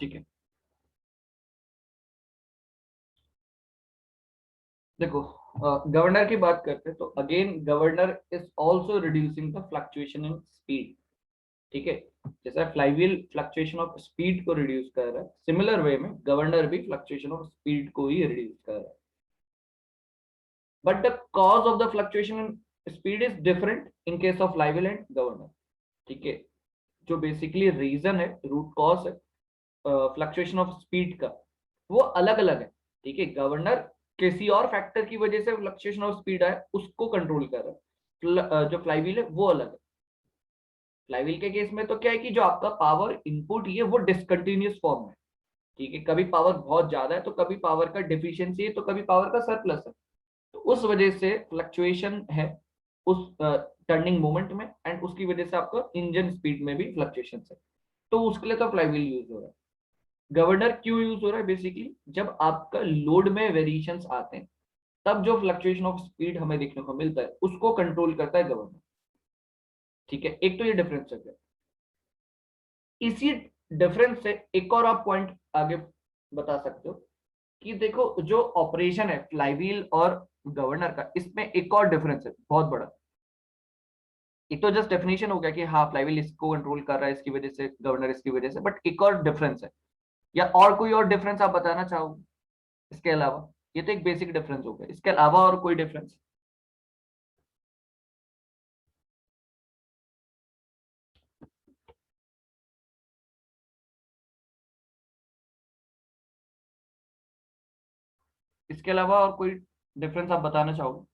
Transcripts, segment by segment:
ठीक है, देखो गवर्नर की बात करते हैं तो again governor is also reducing the fluctuation in speed. ठीक है, जैसा फ्लाईव्हील फ्लक्चुएशन ऑफ स्पीड को रिड्यूस कर रहा है, सिमिलर वे में गवर्नर भी फ्लक्चुएशन ऑफ स्पीड को ही रिड्यूस कर रहा है। But the cause of the fluctuation in speed is different in case of flywheel and governor. ठीक है, जो बेसिकली रीजन है, रूट कॉज है फ्लक्चुएशन ऑफ स्पीड का, वो अलग अलग है। ठीक है, गवर्नर किसी और फैक्टर की वजह से फ्लक्चुएशन ऑफ स्पीड है उसको कंट्रोल कर रहा है, जो फ्लाईव्हील है वो अलग है। फ्लाईव्हील के केस में तो क्या है कि जो आपका पावर इनपुट ही है वो डिसकंटिन्यूअस फॉर्म में। ठीक है, कभी पावर बहुत ज्यादा है तो कभी पावर का डिफिशियंसी है तो कभी पावर का सरप्लस है। तो उस वजह से फ्लक्चुएशन है उस टर्निंग मोमेंट में, एंड उसकी वजह से आपका इंजन स्पीड में भी फ्लक्चुएशन है। तो उसके लिए तो फ्लाईव्हील यूज हो रहा है। गवर्नर क्यों यूज हो रहा है? बेसिकली जब आपका लोड में वेरिएशंस आते हैं तब जो फ्लक्चुएशन ऑफ स्पीड हमें देखने को मिलता है उसको कंट्रोल करता है गवर्नर। ठीक है, एक तो ये डिफरेंस है। इसी डिफरेंस से एक और आप पॉइंट आगे बता सकते हो कि देखो जो ऑपरेशन है फ्लाईव्हील और गवर्नर का, इसमें एक और डिफरेंस है बहुत बड़ा। एक तो जस्ट डेफिनेशन हो गया कि हाँ फ्लाईव्हील इसको कंट्रोल कर रहा है इसकी वजह से, गवर्नर इसकी वजह से, बट एक और डिफरेंस है। या और कोई और डिफरेंस आप बताना चाहोगे इसके अलावा? ये तो एक बेसिक डिफरेंस हो गया, इसके अलावा और कोई डिफरेंस? इसके अलावा और कोई डिफरेंस आप बताना चाहोगे?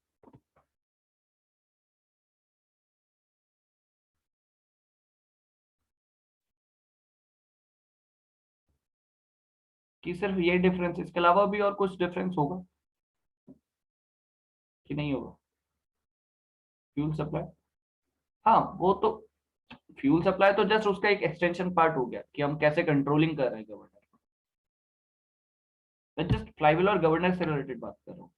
कि सिर्फ ये डिफरेंस, इसके अलावा भी और कुछ डिफरेंस होगा कि नहीं होगा? फ्यूल सप्लाई, हाँ वो तो, फ्यूल सप्लाई तो जस्ट उसका एक एक्सटेंशन पार्ट हो गया कि हम कैसे कंट्रोलिंग कर रहे हैं गवर्नर। मैं जस्ट फ्लाईव्हील और गवर्नर से रिलेटेड बात कर रहा हूँ।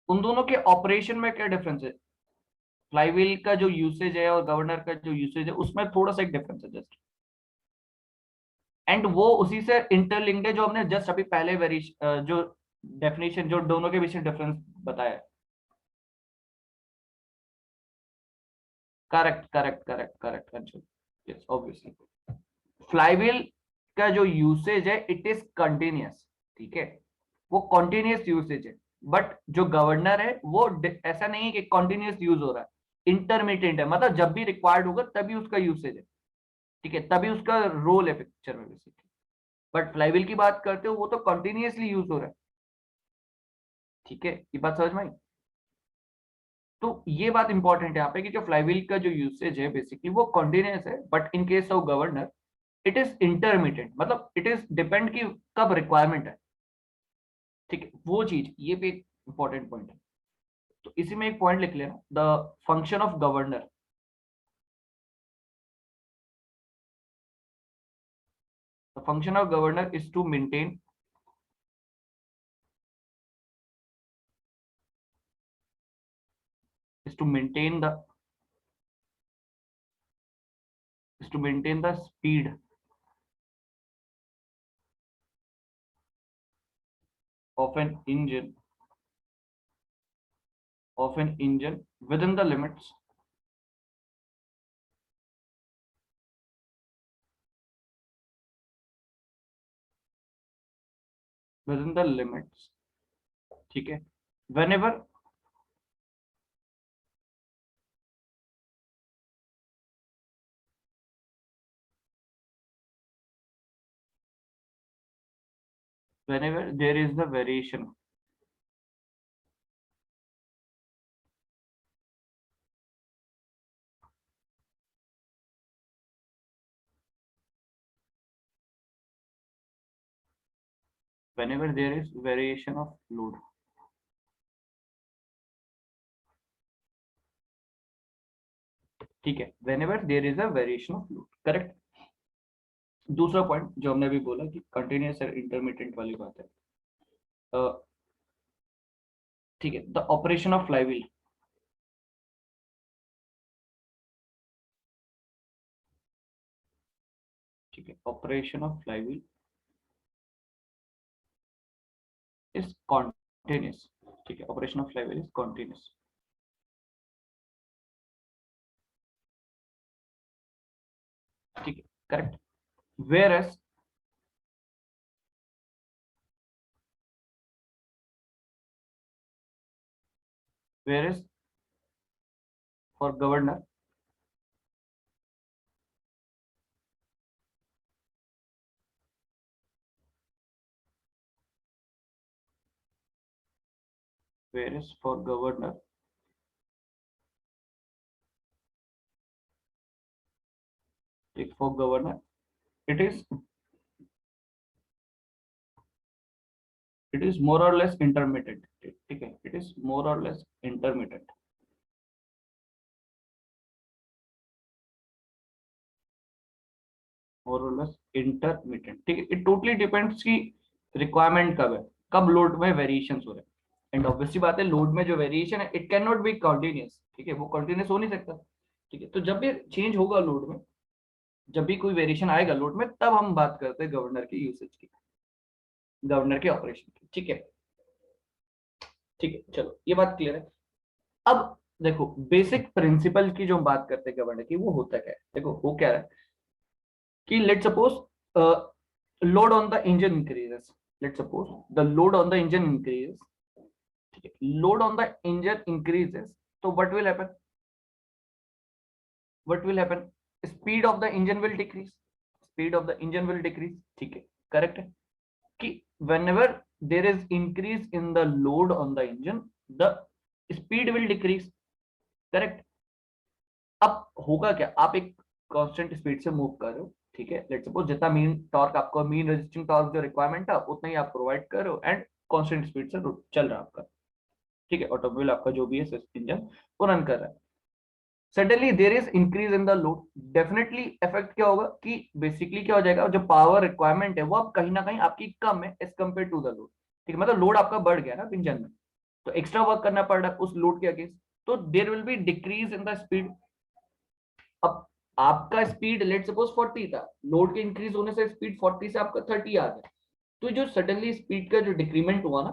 उन दोनों के ऑपरेशन में क्या डिफरेंस है? फ्लाईव्हील का जो यूसेज है और गवर्नर का जो यूसेज है उसमें थोड़ा सा एक डिफरेंस है जस्ट, एंड वो उसी से इंटरलिंक्ड है जो हमने जस्ट अभी पहले जो डेफिनेशन जो दोनों के बीच में डिफरेंस बताया। Correct correct correct correct Anshul, yes obviously. Flywheel का जो यूसेज है इट इज कंटिन्यूअस। ठीक है, वो कॉन्टिन्यूअस यूसेज है। बट जो गवर्नर है वो ऐसा नहीं है कि कॉन्टिन्यूअस यूज हो रहा है, इंटरमीडिएट है, मतलब जब भी रिक्वायर्ड होगा तभी उसका यूसेज है। ठीक है, तभी उसका रोल है पिक्चर में बेसिकली। बट फ्लाईव्हील की बात करते हो वो तो कंटिन्यूअसली यूज हो रहा है। ठीक है, ये बात समझ में आई? तो ये बात इंपॉर्टेंट है यहाँ पे कि जो फ्लाईव्हील का जो यूसेज है बेसिकली वो कंटिन्यूअस है, but in case of governor it is intermediate, मतलब इट इज डिपेंड की कब रिक्वायरमेंट है। ठीक है, वो चीज ये भी एक इंपॉर्टेंट पॉइंट है। तो इसी में एक पॉइंट लिख लेना, the function of governor. The function of governor is to maintain the is to maintain the speed of an engine within the limits within the limits। ठीक है, whenever whenever there is the variation, whenever there is variation of load। ठीक है, whenever there is a variation of load, correct. दूसरा point जो हमने अभी बोला कि कंटिन्यूअस और इंटरमीडिएट वाली बात है। ठीक है, द ऑपरेशन ऑफ फ्लाईव्हील। ठीक है, operation of flywheel is continuous. ठीक है, operation of flywheel is continuous. ठीक है, correct. Whereas for governor whereas for governor it is more or less intermittent। ठीक है, it is more or less intermittent। more or less intermittent। ठीक है, it totally depends कि requirement कब है, कब लोड में वेरिएशंस हो रहे हैं। एंड ऑब्वियसली बात है, लोड में जो वेरिएशन है it can not be continuous. ठीक है, वो कंटिन्यूअस हो नहीं सकता। ठीक है, तो जब भी चेंज होगा लोड में, जब भी कोई वेरिएशन आएगा लोड में, तब हम बात करते हैं गवर्नर की यूसेज की, गवर्नर के ऑपरेशन की। ठीक है, ठीक है, चलो ये बात क्लियर है। अब देखो, बेसिक प्रिंसिपल की जो हम बात करते हैं गवर्नर की, वो होता क्या है। देखो वो क्या है कि let suppose load on the engine increases. Let suppose the load on the engine increases. ठीक है, load on the engine increases, तो what will happen, speed of the engine will decrease. Speed of the engine will decrease. ठीक है, correct है कि whenever there is increase in the load on the engine, the speed will decrease। Correct. अब होगा क्या, आप एक constant speed से मूव कर रहे हो। ठीक है, लेट्स सपोज जितना मीन टॉर्क आपको, मीन रेजिस्टिंग टॉर्क जो रिक्वायरमेंट है उतना ही आप प्रोवाइड कर रहे हो, एंड कांस्टेंट स्पीड से चल रहा है आपका। ठीक है, ऑटोमोबाइल आपका जो भी है इंजन वो रन कर रहा है। Suddenly there is increase in the load, definitely effect क्या होगा कि बेसिकली क्या हो जाएगा, जो पावर रिक्वायरमेंट है वो अब कहीं ना कहीं आपकी कम है as compare to the load. ठीक है, मतलब लोड आपका बढ़ गया ना इंजन में, तो एक्स्ट्रा वर्क करना पड़ रहा है उस लोड के अगेंस्ट, तो there will be decrease in the speed. अब आपका स्पीड लेट सपोज 40 था, लोड के इंक्रीज होने से स्पीड 40 से आपका 30 आ गया, तो जो सडनली स्पीड का जो डिक्रीमेंट हुआ ना,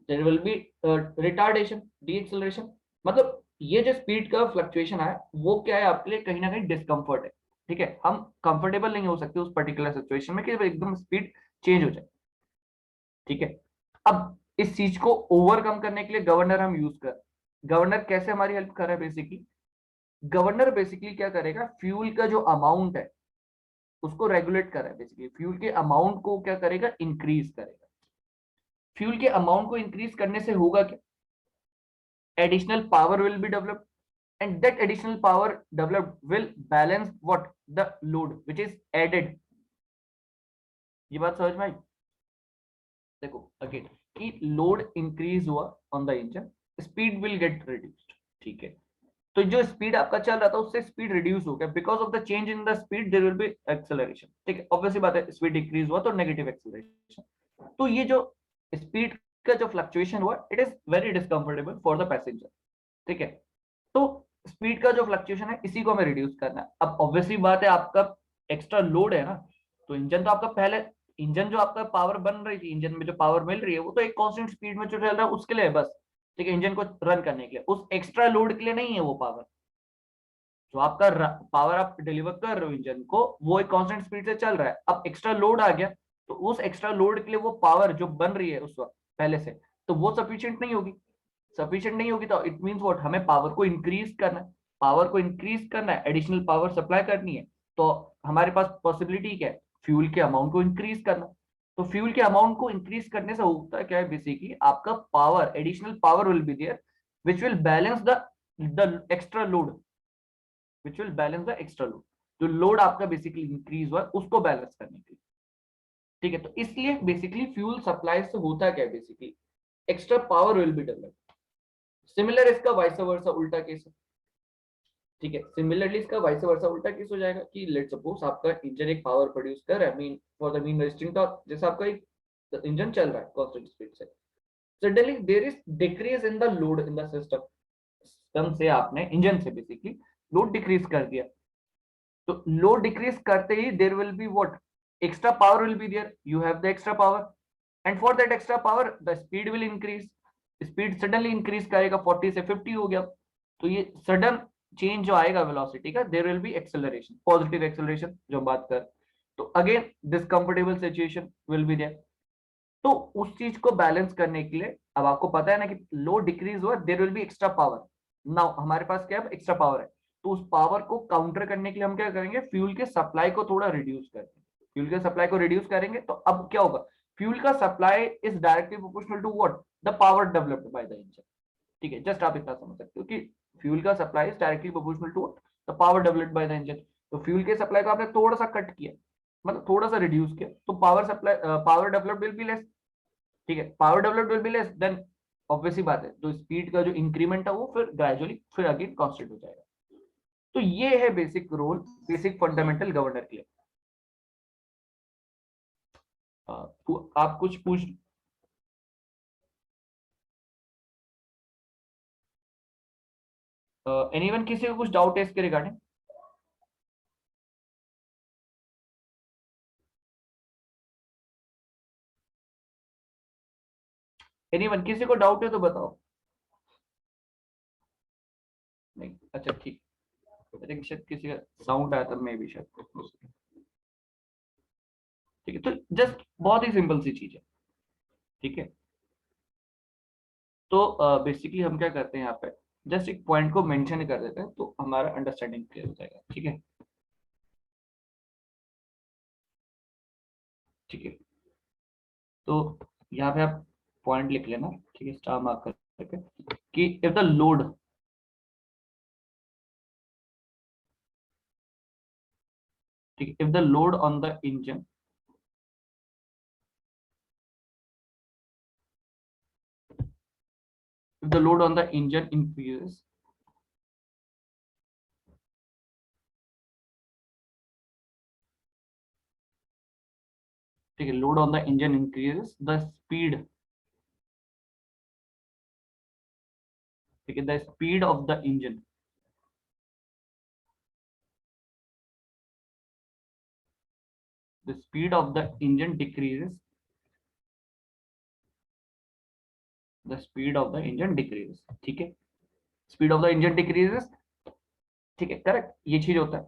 there will be retardation, deceleration. मतलब ये जो स्पीड का फ्लक्चुएशन है वो क्या है आपके लिए, कहीं ना कहीं डिस्कम्फर्ट है। ठीक है, हम कंफर्टेबल नहीं हो सकते उस पर्टिकुलर सिचुएशन में कि एकदम स्पीड चेंज हो जाए। ठीक है, अब इस चीज को ओवरकम करने के लिए गवर्नर हम यूज कर, गवर्नर कैसे हमारी हेल्प कर रहा है बेसिकली, गवर्नर बेसिकली क्या करेगा, फ्यूल का जो अमाउंट है उसको रेगुलेट कर रहा है। बेसिकली फ्यूल के अमाउंट को क्या करेगा, इंक्रीज करेगा। फ्यूल के अमाउंट को इंक्रीज करने से होगा क्या, additional power will be developed, and that additional power developed will balance what, the load which is added। ये बात समझ में आई। देखो अगेन कि लोड इंक्रीज हुआ on the engine, speed will get reduced. ठीक है, तो जो स्पीड आपका चल रहा था उससे स्पीड रिड्यूस हो गया, because of the change in the speed there will be acceleration. ठीक है, ऑब्वियसली बात है, स्पीड डिक्रीज हुआ तो नेगेटिव एक्सेलरेशन। तो ये जो स्पीड का जो फ्लक्चुएशन हुआ, it is very discomfortable for the passenger. ठीक है, तो स्पीड का जो फ्लक्चुएशन है इसी को हमें रिड्यूस करना है। अब ऑब्वियसली बात है, आपका एक्स्ट्रा लोड है ना, तो इंजन तो आपका पहले, इंजन जो आपका पावर बन रही थी, इंजन में जो पावर मिल रही है वो तो एक कांस्टेंट स्पीड में जो चल रहा है उसके लिए बस। ठीक है, इंजन को रन करने के लिए, उस एक्स्ट्रा लोड के लिए नहीं है वो पावर। जो आपका पावर आप डिलीवर कर रहे हो इंजन को, वो एक कांस्टेंट स्पीड से चल रहा है। अब एक्स्ट्रा लोड आ गया, तो उस एक्स्ट्रा लोड के लिए वो पावर जो बन रही है उस वक्त पहले से, तो वो सफिशिएंट नहीं होगी। सफिशिएंट नहीं होगी तो इट मींस व्हाट, हमें पावर को इंक्रीज करना है। पावर को इंक्रीज करना है, एडिशनल पावर सप्लाई करनी है, तो हमारे पास पॉसिबिलिटी क्या है, फ्यूल के अमाउंट को इंक्रीज करना। तो फ्यूल के अमाउंट को इंक्रीज करने से होता है क्या है, बेसिकली आपका power, additional power will be there which will balance the extra load, which will balance the extra load. जो लोड आपका बेसिकली इंक्रीज हुआ है उसको बैलेंस करने के लिए। ठीक है, तो इसलिए बेसिकली फ्यूल सप्लाई से होता क्या है, basically extra power will be developed. Similar इसका वाइस वर्सा उल्टा केस है। ठीक है, सिमिलरली इसका वाइस वर्सा उल्टा केस हो जाएगा कि लेट सपोज आपका इंजन एक पावर प्रोड्यूस कर रहा है, mean for the mean resisting torque, जैसे आपका एक इंजन चल रहा है कांस्टेंट स्पीड से, suddenly there is decrease in the load in the system. System से आपने इंजन से बेसिकली लोड डिक्रीज कर दिया, तो लोड डिक्रीज करते ही there will be what, extra power will be there, you have the extra power, and for that extra power the speed will increase, speed suddenly increase करेगा, 40 से 50 हो गया, तो ये सडन चेंज जो आएगा वेलोसिटी का, there will be acceleration, positive acceleration जो हम बात कर, तो again discomfortable situation will be there. तो उस चीज को बैलेंस करने के लिए, अब आपको पता है ना कि लोड डिक्रीज हुआ, there will be extra power, now हमारे पास क्या है, एक्स्ट्रा पावर है, तो उस पावर को काउंटर करने के लिए हम क्या करेंगे, फ्यूल के सप्लाई को थोड़ा रिड्यूस करेंगे, फ्यूल के सप्लाई को रिड्यूस करेंगे, तो अब क्या होगा, फ्यूल का supply is directly proportional to what, the power developed by the engine. ठीक है, जस्ट आप इतना समझ सकते हो कि फ्यूल का supply is directly proportional to the power developed by the engine. तो फ्यूल के सप्लाई को आपने थोड़ा सा कट किया, मतलब थोड़ा सा रिड्यूस किया, तो power supply, power developed will be less. ठीक है, power developed will be less, then obviously बात है, तो स्पीड का जो इंक्रीमेंट है वो फिर ग्रेजुअली फिर अगेन कांस्टेंट हो जाएगा। तो ये है basic role, basic fundamental governor के लिए। आप कुछ पूछ, एनीवन, किसी को कुछ डाउट है इसके रिगार्डिंग? एनीवन, किसी को डाउट है तो बताओ। नहीं, अच्छा ठीक, आई थिंक शायद किसी का साउंड आया था, मे भी शायद। ठीक है, तो जस्ट बहुत ही सिंपल सी चीज है। ठीक है, तो बेसिकली हम क्या करते हैं यहाँ पे, जस्ट एक पॉइंट को मेंशन कर देते हैं, तो हमारा अंडरस्टैंडिंग क्लियर हो जाएगा। ठीक है, ठीक है, तो यहाँ पे आप पॉइंट लिख लेना, ठीक है, स्टार मार्क करके, कि इफ द लोड, ठीक है, if the load on the engine, if the load on the engine increases, ठीक है, load on the engine increases, the speed, ठीक है, the speed of the engine, the speed of the engine decreases, the speed of the engine decreases, ठीक है, speed of the engine decreases, ठीक है, correct, ये चीज होता है।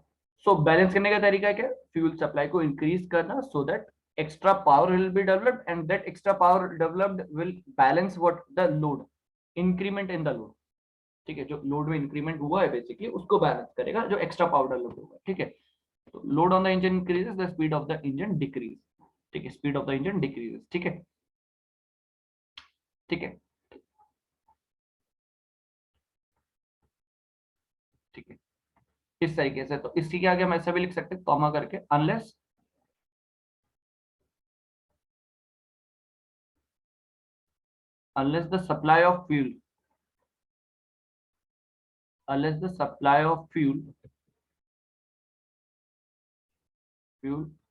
सो बैलेंस करने का तरीका क्या है, फ्यूल सप्लाई को इंक्रीज करना, so that extra power will be developed, and that extra power developed will balance what, the load, increment in the load. ठीक है, जो लोड में इंक्रीमेंट हुआ है बेसिकली उसको बैलेंस करेगा, जो एक्स्ट्रा पावर डेवलप्ड हुआ है। ठीक है, तो load on the engine increases, the speed of the engine decrease, ठीक है, speed of the engine decreases. ठीक है, ठीक है, ठीक है, इस तरीके से, तो इसी के आगे हम ऐसा भी लिख सकते हैं कॉमा करके, unless, unless the supply of fuel, unless the supply of fuel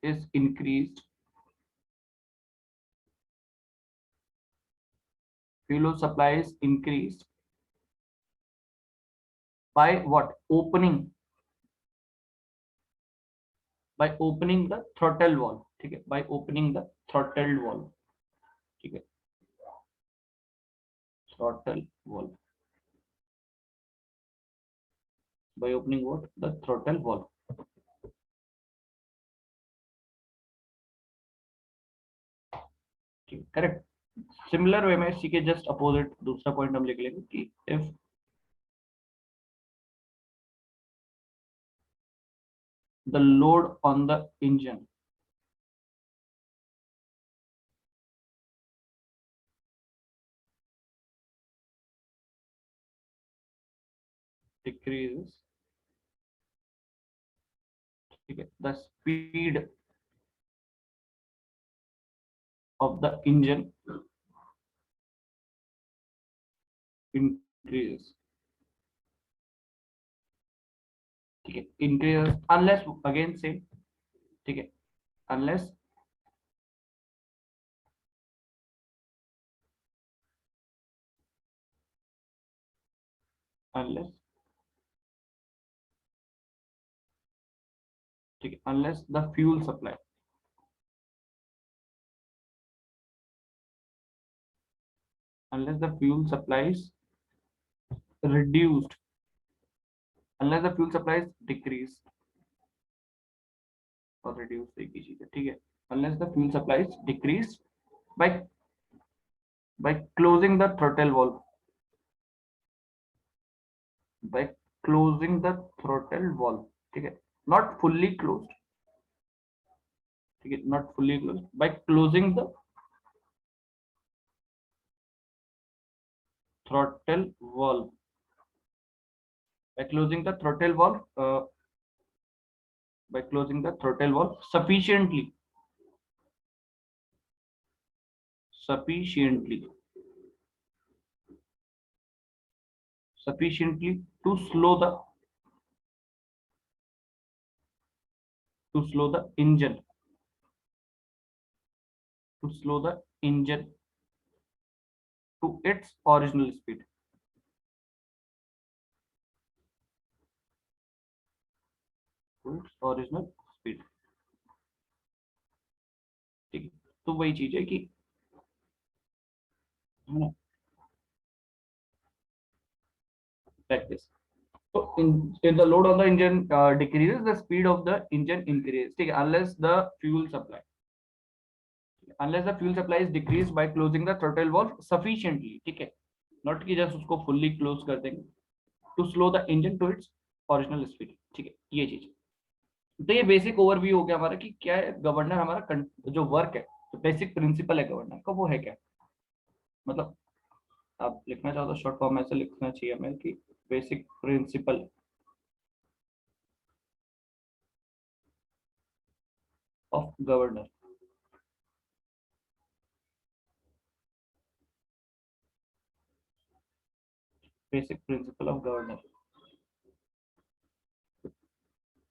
is increased, fuel supply is increased by what, opening, by opening the throttle valve, ठीक है, by opening the throttle valve, ठीक है, throttle valve, by opening what, the throttle valve, ठीक है, correct. Similar way में इसी के just opposite दूसरा पॉइंट हम लिख लेंगे कि if the load on the engine decreases, ठीक है, the speed of the engine increases, ठीक है, increases unless, again same, ठीक है, unless, unless ठीक है, unless the fuel supply, unless the fuel supply is reduced, unless the fuel supply is decreased or reduced, एक ही चीज है, ठीक है, unless the fuel supply is decreased by closing the throttle valve, by closing the throttle valve, ठीक है, not fully closed, ठीक है, not fully closed, by closing the throttle valve, by closing the throttle valve, by closing the throttle valve sufficiently, sufficiently, sufficiently to slow the engine, to slow the engine to its original speed, to its original speed, ठीक है, तो वही चीज है कि है ना, like this. So in the load on the engine decreases, the speed of the engine increases, ठीक है, unless the fuel supply, unless the fuel supply is decreased by closing the throttle valve sufficiently, ठीक है, not कि just उसको fully close कर देंगे, to slow the engine to its original speed, ठीक है, ये चीज। तो ये बेसिक ओवरव्यू हो गया हमारा कि क्या है गवर्नर, हमारा जो वर्क है, तो बेसिक प्रिंसिपल है गवर्नर का, वो है क्या, मतलब आप लिखना चाहो तो शॉर्ट फॉर्म में ऐसे लिखना चाहिए हमें कि basic principle of governor, basic principle of governor,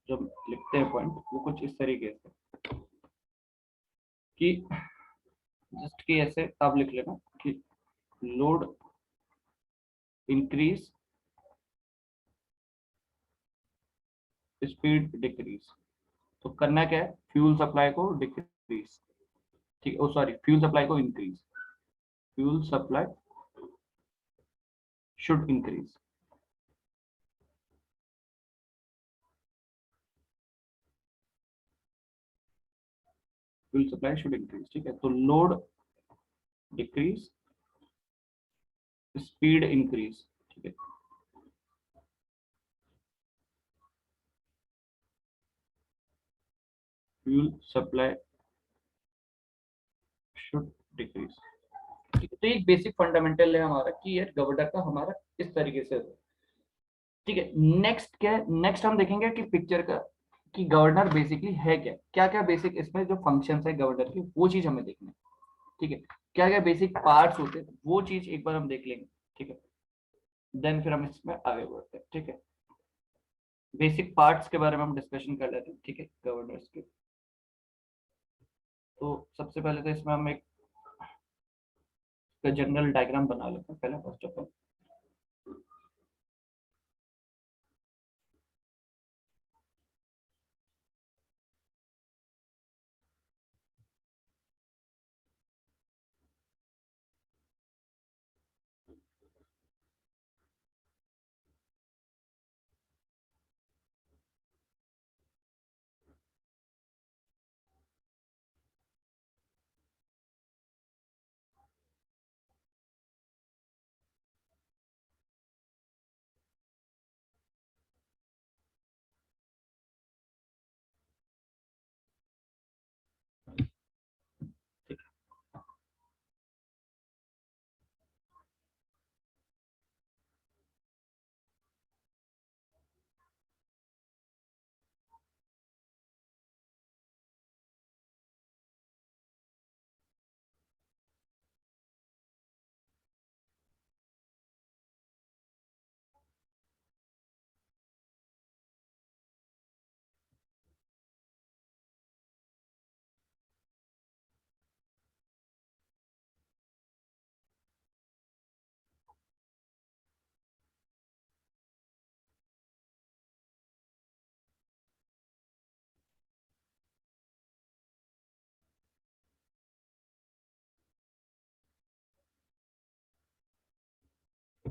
जब लिखते हैं पॉइंट वो कुछ इस तरीके से कि जस्ट कि ऐसे आप लिख लेना कि लोड इंक्रीज, स्पीड डिक्रीज, तो करना क्या है, फ्यूल सप्लाई को डिक्रीज, ठीक है, ओ सॉरी, फ्यूल सप्लाई को increase, fuel supply should increase, fuel supply should increase, ठीक है, तो लोड डिक्रीज, स्पीड इंक्रीज, ठीक है, फ्यूल सप्लाई शुड डिक्रीज, ठीक है, तो एक बेसिक फंडामेंटल है हमारा कि यार गवर्नर का हमारा इस तरीके से, ठीक है। नेक्स्ट क्या है, नेक्स्ट हम देखेंगे कि पिक्चर का कि गवर्नर बेसिकली है क्या, क्या क्या बेसिक इसमें जो फंक्शंस है गवर्नर की वो चीज हमें देखना है, ठीक है, क्या क्या बेसिक पार्ट्स होते हैं वो चीज एक बार हम देख लेंगे, ठीक है, देन फिर हम इसमें आगे बढ़ते हैं, ठीक है, बेसिक पार्ट्स के बारे में हम डिस्कशन कर लेते हैं, ठीक है, गवर्नर्स के। तो सबसे पहले तो इसमें हम एक जनरल डायग्राम बना लेते हैं पहले, फर्स्ट ऑफ ऑल,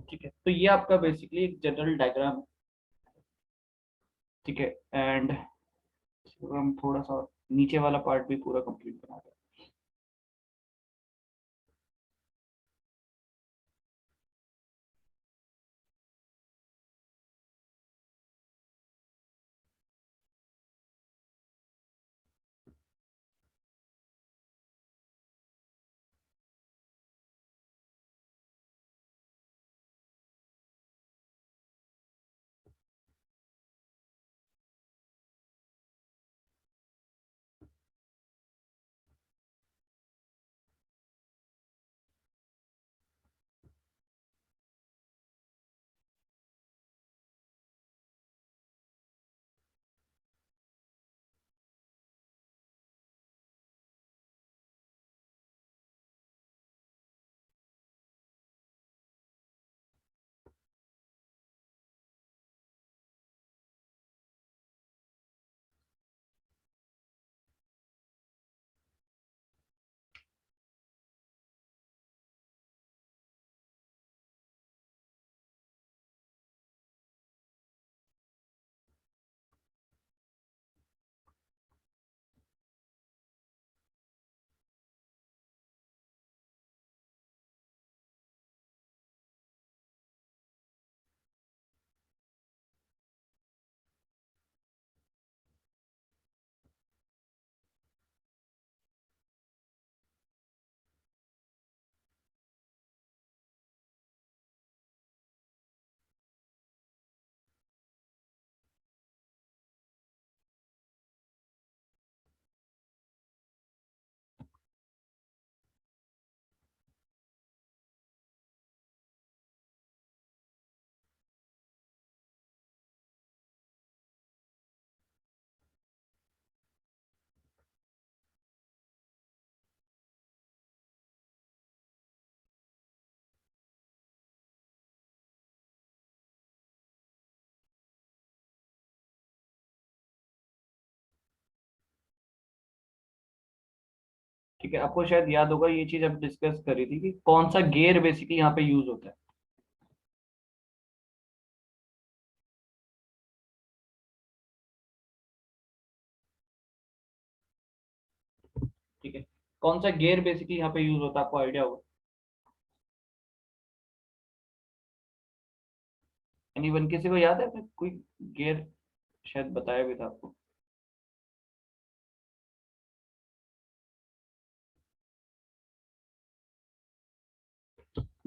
ठीक है, तो ये आपका बेसिकली एक जनरल डायग्राम है। ठीक है, एंड हम थोड़ा सा नीचे वाला पार्ट भी पूरा कंप्लीट बना दें। ठीक है, आपको शायद याद होगा ये चीज अब डिस्कस करी थी कि कौन सा गियर बेसिकली यहाँ पे यूज होता है। ठीक है, कौन सा गियर बेसिकली यहाँ पे यूज होता है, आपको आइडिया होगा? एनीवन, किसी को याद है फिर कोई गियर? शायद बताया भी था आपको।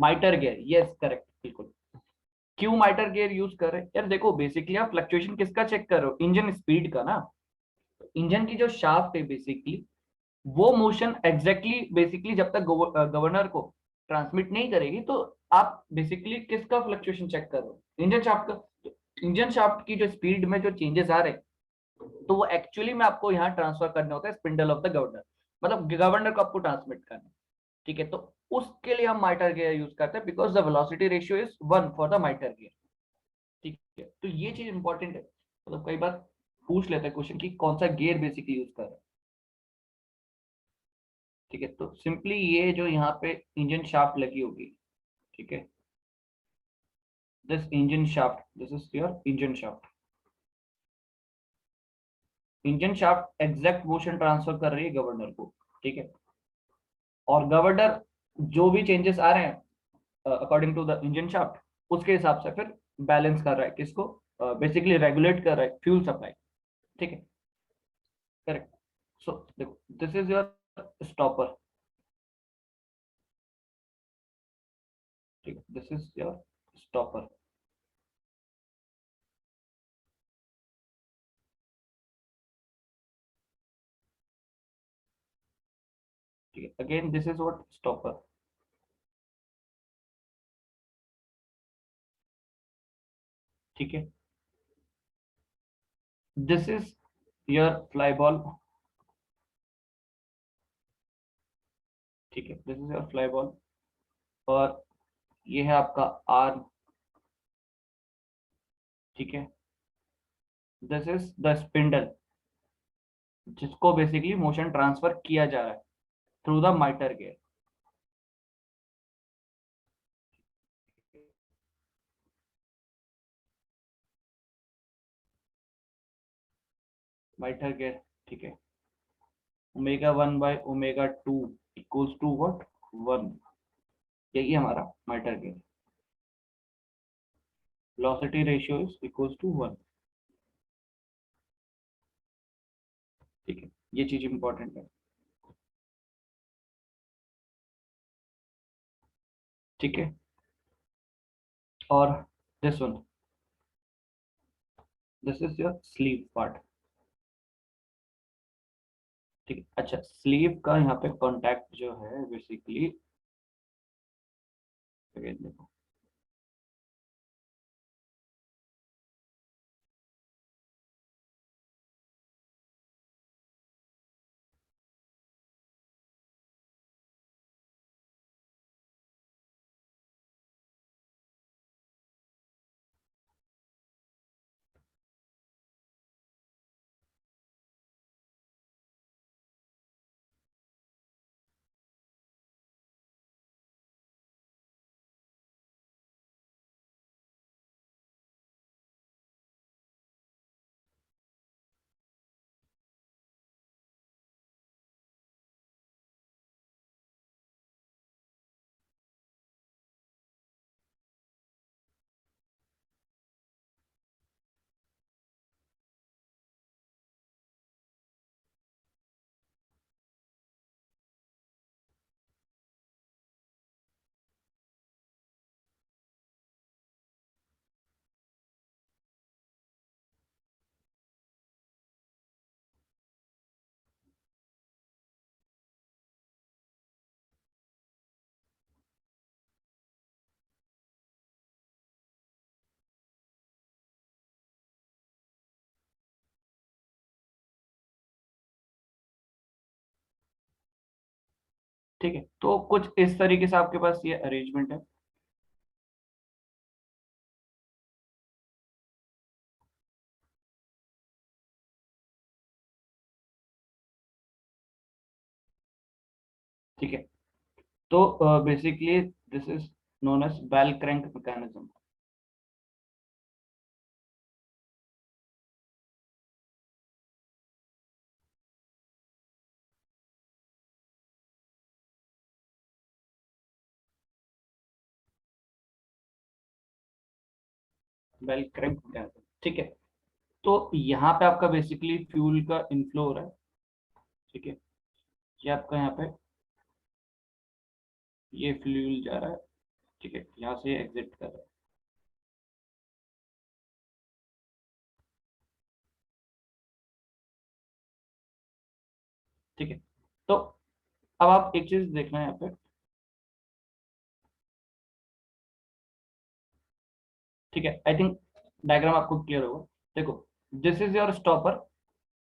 माइटर गियर, यस करेक्ट, बिल्कुल। क्यों माइटर गियर यूज कर रहे हैं यार? देखो बेसिकली आप फ्लक्चुएशन किसका चेक कर रहे हो? इंजन स्पीड का ना। इंजन की जो शाफ्ट है बेसिकली, वो मोशन एग्जैक्टली बेसिकली जब तक गवर्नर को ट्रांसमिट नहीं करेगी, तो आप बेसिकली किसका फ्लक्चुएशन चेक कर रहे हो? इंजन शाफ्ट का। तो इंजन शाफ्ट की जो स्पीड में जो चेंजेस आ रहे हैं, तो वो एक्चुअली में आपको यहाँ ट्रांसफर करने होता है स्पिंडल ऑफ द गवर्नर, मतलब गवर्नर को आपको ट्रांसमिट करना है। ठीक है, तो उसके लिए हम माइटर गियर यूज करते हैं, because the velocity ratio is 1 for the mitre gear. ठीक है, तो ये चीज इंपॉर्टेंट है, मतलब कई बार पूछ लेते हैं क्वेश्चन की कौन सा गियर बेसिकली यूज कर रहे हैं। ठीक है, तो सिंपली ये जो यहाँ पे इंजन शाफ्ट लगी होगी, ठीक है, this engine shaft, this is your engine shaft. Engine shaft exact motion transfer कर रही है गवर्नर को। ठीक है, और गवर्नर जो भी चेंजेस आ रहे हैं according to the engine shaft, उसके हिसाब से फिर बैलेंस कर रहा है किसको? बेसिकली रेगुलेट कर रहा है फ्यूल सप्लाई। ठीक है, करेक्ट। सो देखो, दिस इज योर स्टॉपर। ठीक है, दिस इज योर स्टॉपर। ठीक है, again this is what stopper. ठीक है, this is your fly ball. ठीक है, this is your fly ball, और ये है आपका आर्म। ठीक है, दिस इज द स्पिंडल, जिसको बेसिकली मोशन ट्रांसफर किया जा रहा है through the mitre gear. Mitre gear, ठीक है, ω1/ω2 इक्वल्स टू व्हाट, 1, यही हमारा माइटर गेयर, velocity ratio is equals to 1, ठीक है, ये चीज इंपॉर्टेंट है, ठीक है। और this one, this is your sleeve part, ठीक है। अच्छा, स्लीव का यहाँ पे कॉन्टैक्ट जो है बेसिकली, देखो, ठीक है, तो कुछ इस तरीके से आपके पास ये अरेंजमेंट है, ठीक है। तो basically this is known as bell crank mechanism, bell crank mechanism, ठीक है। तो यहाँ पे आपका बेसिकली फ्यूल का इनफ्लो हो रहा है, ठीक है, ये आपका यहाँ पे ये फ्यूल जा रहा है, ठीक है, यहाँ से एग्जिट कर रहा है, ठीक है। तो अब आप एक चीज देखना है यहाँ पे, ठीक है, आई थिंक डायग्राम आपको क्लियर होगा। देखो, this is your stopper,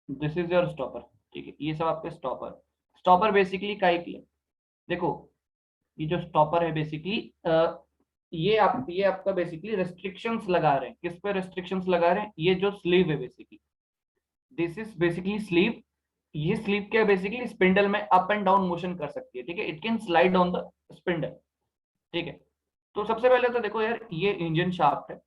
this is your stopper, ठीक है, ये सब आपके स्टॉपर, स्टॉपर बेसिकली का ही है। देखो, ये जो स्टॉपर है बेसिकली, ये आपका बेसिकली रेस्ट्रिक्शंस लगा रहे हैं, किस पे रेस्ट्रिक्शंस लगा रहे हैं, ये जो स्लीव है basically, this is basically sleeve, ये स्लीव क्या बेसिकली स्पिंडल में अप एंड डाउन मोशन कर सकती है, ठीक है, it can slide on the spindle, ठीक है। तो सबसे पहले तो देखो यार, ये इंजन शाफ्ट है,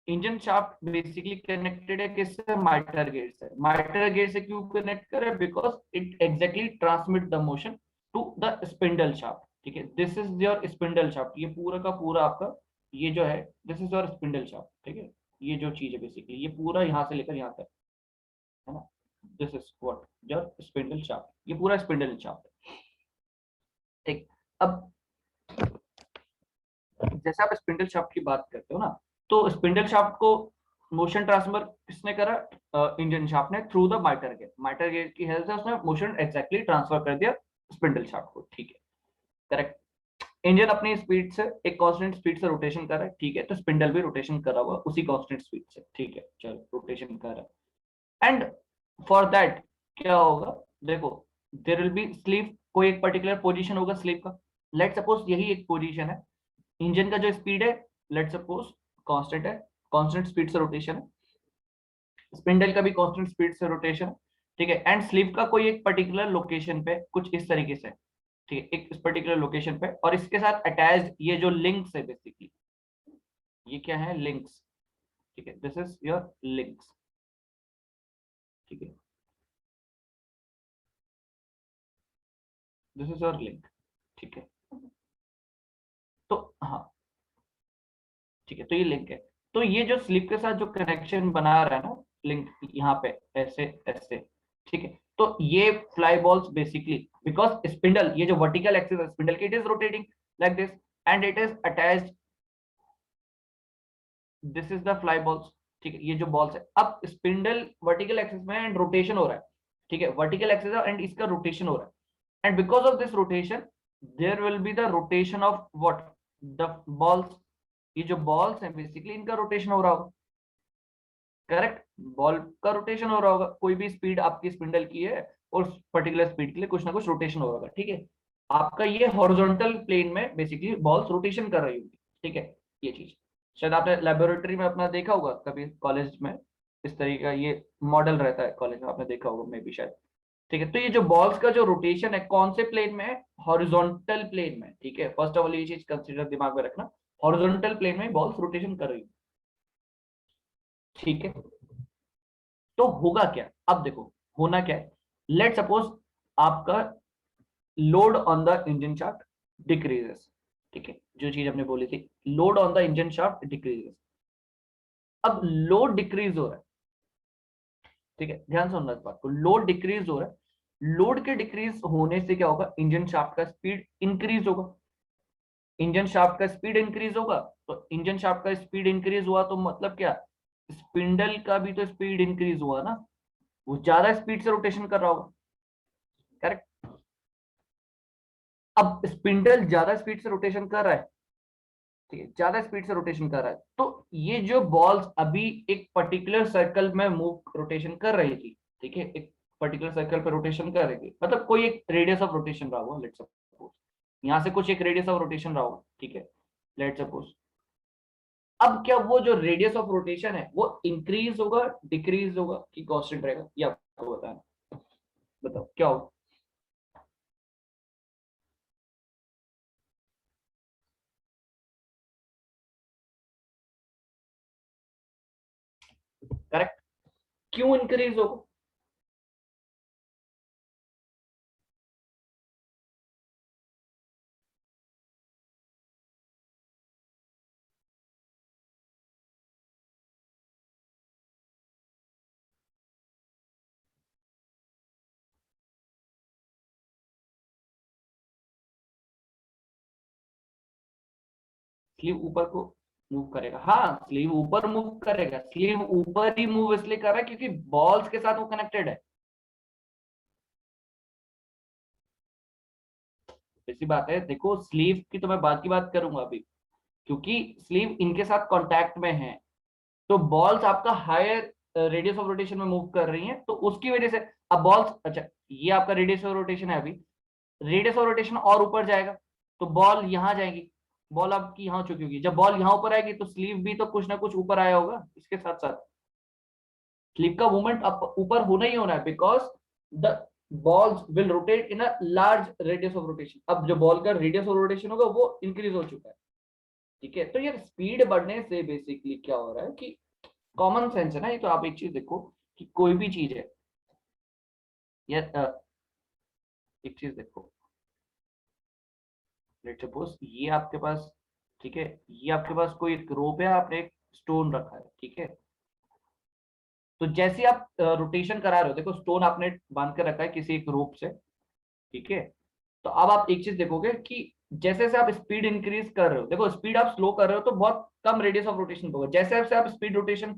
इंजन शाफ्ट बेसिकली कनेक्टेड है किससे, माइटर गेट से, माइटर गेट से क्यों कनेक्ट करे, because it exactly transmit the motion to the spindle shaft, ठीक है, this is your spindle shaft, ये पूरा का पूरा आपका ये जो है, this is your spindle shaft, ठीक है, ये जो चीज है बेसिकली ये पूरा यहाँ से लेकर यहाँ तक, है ना, this is what your spindle shaft, ये पूरा स्पिंडल शाफ्ट है, ठीक। अब जैसे आप स्पिंडल शाफ्ट की बात करते हो ना, तो स्पिंडल शाफ्ट को मोशन ट्रांसफर किसने करा, इंजन शाफ्ट ने, थ्रू द माइटर गेट की हेल्प से उसने मोशन एग्जैक्टली ट्रांसफर कर दिया स्पिंडल शाफ्ट को, ठीक है, करेक्ट। इंजन अपनी स्पीड से एक कांस्टेंट स्पीड से रोटेशन कर रहा है, ठीक है, तो स्पिंडल भी रोटेशन कर रहा हुआ उसी कांस्टेंट स्पीड से, ठीक है, चलो रोटेशन कर रहा है, एंड फॉर दैट क्या होगा, देखो, देयर विल बी स्लीव, कोई एक पर्टिकुलर पोजीशन होगा स्लीव का, लेट सपोज यही एक पोजीशन है, इंजन का जो स्पीड है लेट सपोज कांस्टेंट है, कांस्टेंट स्पीड से रोटेशन है, स्पिंडल का भी कांस्टेंट स्पीड से रोटेशन है, ठीक है, एंड स्लीव का कोई एक पर्टिकुलर लोकेशन पे कुछ इस तरीके से, ठीक है, एक इस पर्टिकुलर लोकेशन पे, और इसके साथ अटैच्ड ये जो लिंक्स है बेसिकली, ये क्या है, लिंक्स, ठीक है, दिस इज योर लिंक्स, ठीक है। दिस इज योर लिंक, ठीक है। तो हाँ ठीक है, तो ये लिंक है। तो ये जो स्लिप के साथ जो कनेक्शन बना रहा है ना लिंक, यहाँ पे ऐसे ऐसे, ठीक है। तो ये fly balls basically, because spindle, ये जो वर्टिकल एक्सिस है स्पिंडल की, it is rotating like this and it is attached, this is the fly balls, ठीक है। ये जो बॉल्स है, अब स्पिंडल वर्टिकल एक्सिस में एंड रोटेशन हो रहा है, ठीक है। वर्टिकल एक्सिस है एंड इसका रोटेशन हो रहा है, and because of this rotation there will be the rotation of what, the balls. ये जो बॉल्स हैं बेसिकली इनका रोटेशन हो रहा होगा, करेक्ट। बॉल का रोटेशन हो रहा होगा, कोई भी स्पीड आपकी स्पिंडल की है और पर्टिकुलर स्पीड के लिए कुछ ना कुछ रोटेशन हो रहा होगा, ठीक है। आपका ये हॉरिजॉन्टल प्लेन में बेसिकली बॉल्स रोटेशन कर रही होगी, ठीक है। ये चीज शायद आपने लेबोरेटरी में अपना देखा होगा कभी कॉलेज में, इस तरीके का ये मॉडल रहता है कॉलेज में, आपने देखा होगा मे बी शायद, ठीक है। तो ये जो बॉल्स का जो रोटेशन है कौन से प्लेन में है, हॉरिजॉन्टल प्लेन में, ठीक है। फर्स्ट ऑफ ऑल ये चीज कंसीडर दिमाग में रखना, हॉरिजॉन्टल प्लेन में बॉल्स रोटेशन कर रही है, ठीक है। तो होगा क्या, अब देखो होना क्या है। लेट सपोज आपका load on the engine shaft decreases, ठीक है। जो चीज हमने बोली थी, load on the engine shaft decreases. अब लोड डिक्रीज हो रहा है, ठीक है, ध्यान से सुनना इस बात को, लोड डिक्रीज हो रहा है। लोड के डिक्रीज होने से क्या होगा, इंजन शाफ्ट का स्पीड इंक्रीज होगा। इंजन शाफ्ट का स्पीड इंक्रीज होगा, तो इंजन शाफ्ट का स्पीड इंक्रीज हुआ तो मतलब क्या, स्पिंडल का भी तो स्पीड इंक्रीज हुआ ना, वो ज्यादा स्पीड से रोटेशन कर रहा होगा, करेक्ट। अब स्पिंडल ज्यादा स्पीड से रोटेशन कर रहा है, ठीक है, ज्यादा स्पीड से रोटेशन कर रहा है, तो ये जो बॉल्स अभी एक पर्टिकुलर सर्कल में मूव रोटेशन कर रही थी, ठीक है, एक पर्टिकुलर सर्कल पर रोटेशन कर रही थी, मतलब कोई एक रेडियस ऑफ रोटेशन रहा होगा, लेट्स सपोज यहां से कुछ एक रेडियस ऑफ रोटेशन रहा होगा, ठीक है, लेट्स सपोज। अब क्या वो जो रेडियस ऑफ रोटेशन है वो इंक्रीज होगा, डिक्रीज होगा कि कांस्टेंट रहेगा, ये आपको बताना, बताओ क्या होगा। करेक्ट, क्यों इंक्रीज होगा, स्लीव ऊपर को मूव करेगा, हाँ स्लीव ऊपर मूव करेगा, स्लीव ऊपर ही मूव इसलिए कर रहा है क्योंकि बॉल्स के साथ वो कनेक्टेड है, ऐसी बात है। देखो स्लीव की तो मैं बात की बात करूंगा अभी, क्योंकि स्लीव इनके साथ कांटेक्ट में है, तो बॉल्स आपका हायर रेडियस ऑफ रोटेशन में मूव कर रही हैं, तो उसकी वजह से अब बॉल्स, अच्छा ये आपका रेडियस ऑफ रोटेशन है, अभी रेडियस ऑफ रोटेशन और ऊपर जाएगा तो बॉल यहाँ जाएगी, बॉल आपकी यहाँ हो चुकी होगी, जब बॉल यहाँ ऊपर आएगी तो स्लीव भी तो कुछ ना कुछ ऊपर आया होगा इसके साथ साथ, स्लीव का मूवमेंट अब ऊपर होना ही होना है, because the balls will rotate in a large radius of rotation. अब जो बॉल का रेडियस ऑफ रोटेशन होगा वो इंक्रीज हो चुका है, ठीक है। तो ये स्पीड बढ़ने से बेसिकली क्या हो रहा है कि कॉमन सेंस है ना ये, तो आप एक चीज देखो कि कोई भी चीज है, या एक चीज देखो, लेट सपोज ये आपके पास, ठीक है, ये आपके पास कोई एक रोप है, आपने एक स्टोन रखा है, ठीक है। तो जैसे आप रोटेशन करा रहे हो, देखो स्टोन आपने बांध कर रखा है किसी एक रोप से, ठीक है। तो अब आप एक चीज देखोगे कि जैसे जैसे आप स्पीड इंक्रीज कर रहे हो, देखो स्पीड आप स्लो कर रहे हो तो बहुत कम रेडियस ऑफ रोटेशन होगा, जैसे जैसे आप स्पीड रोटेशन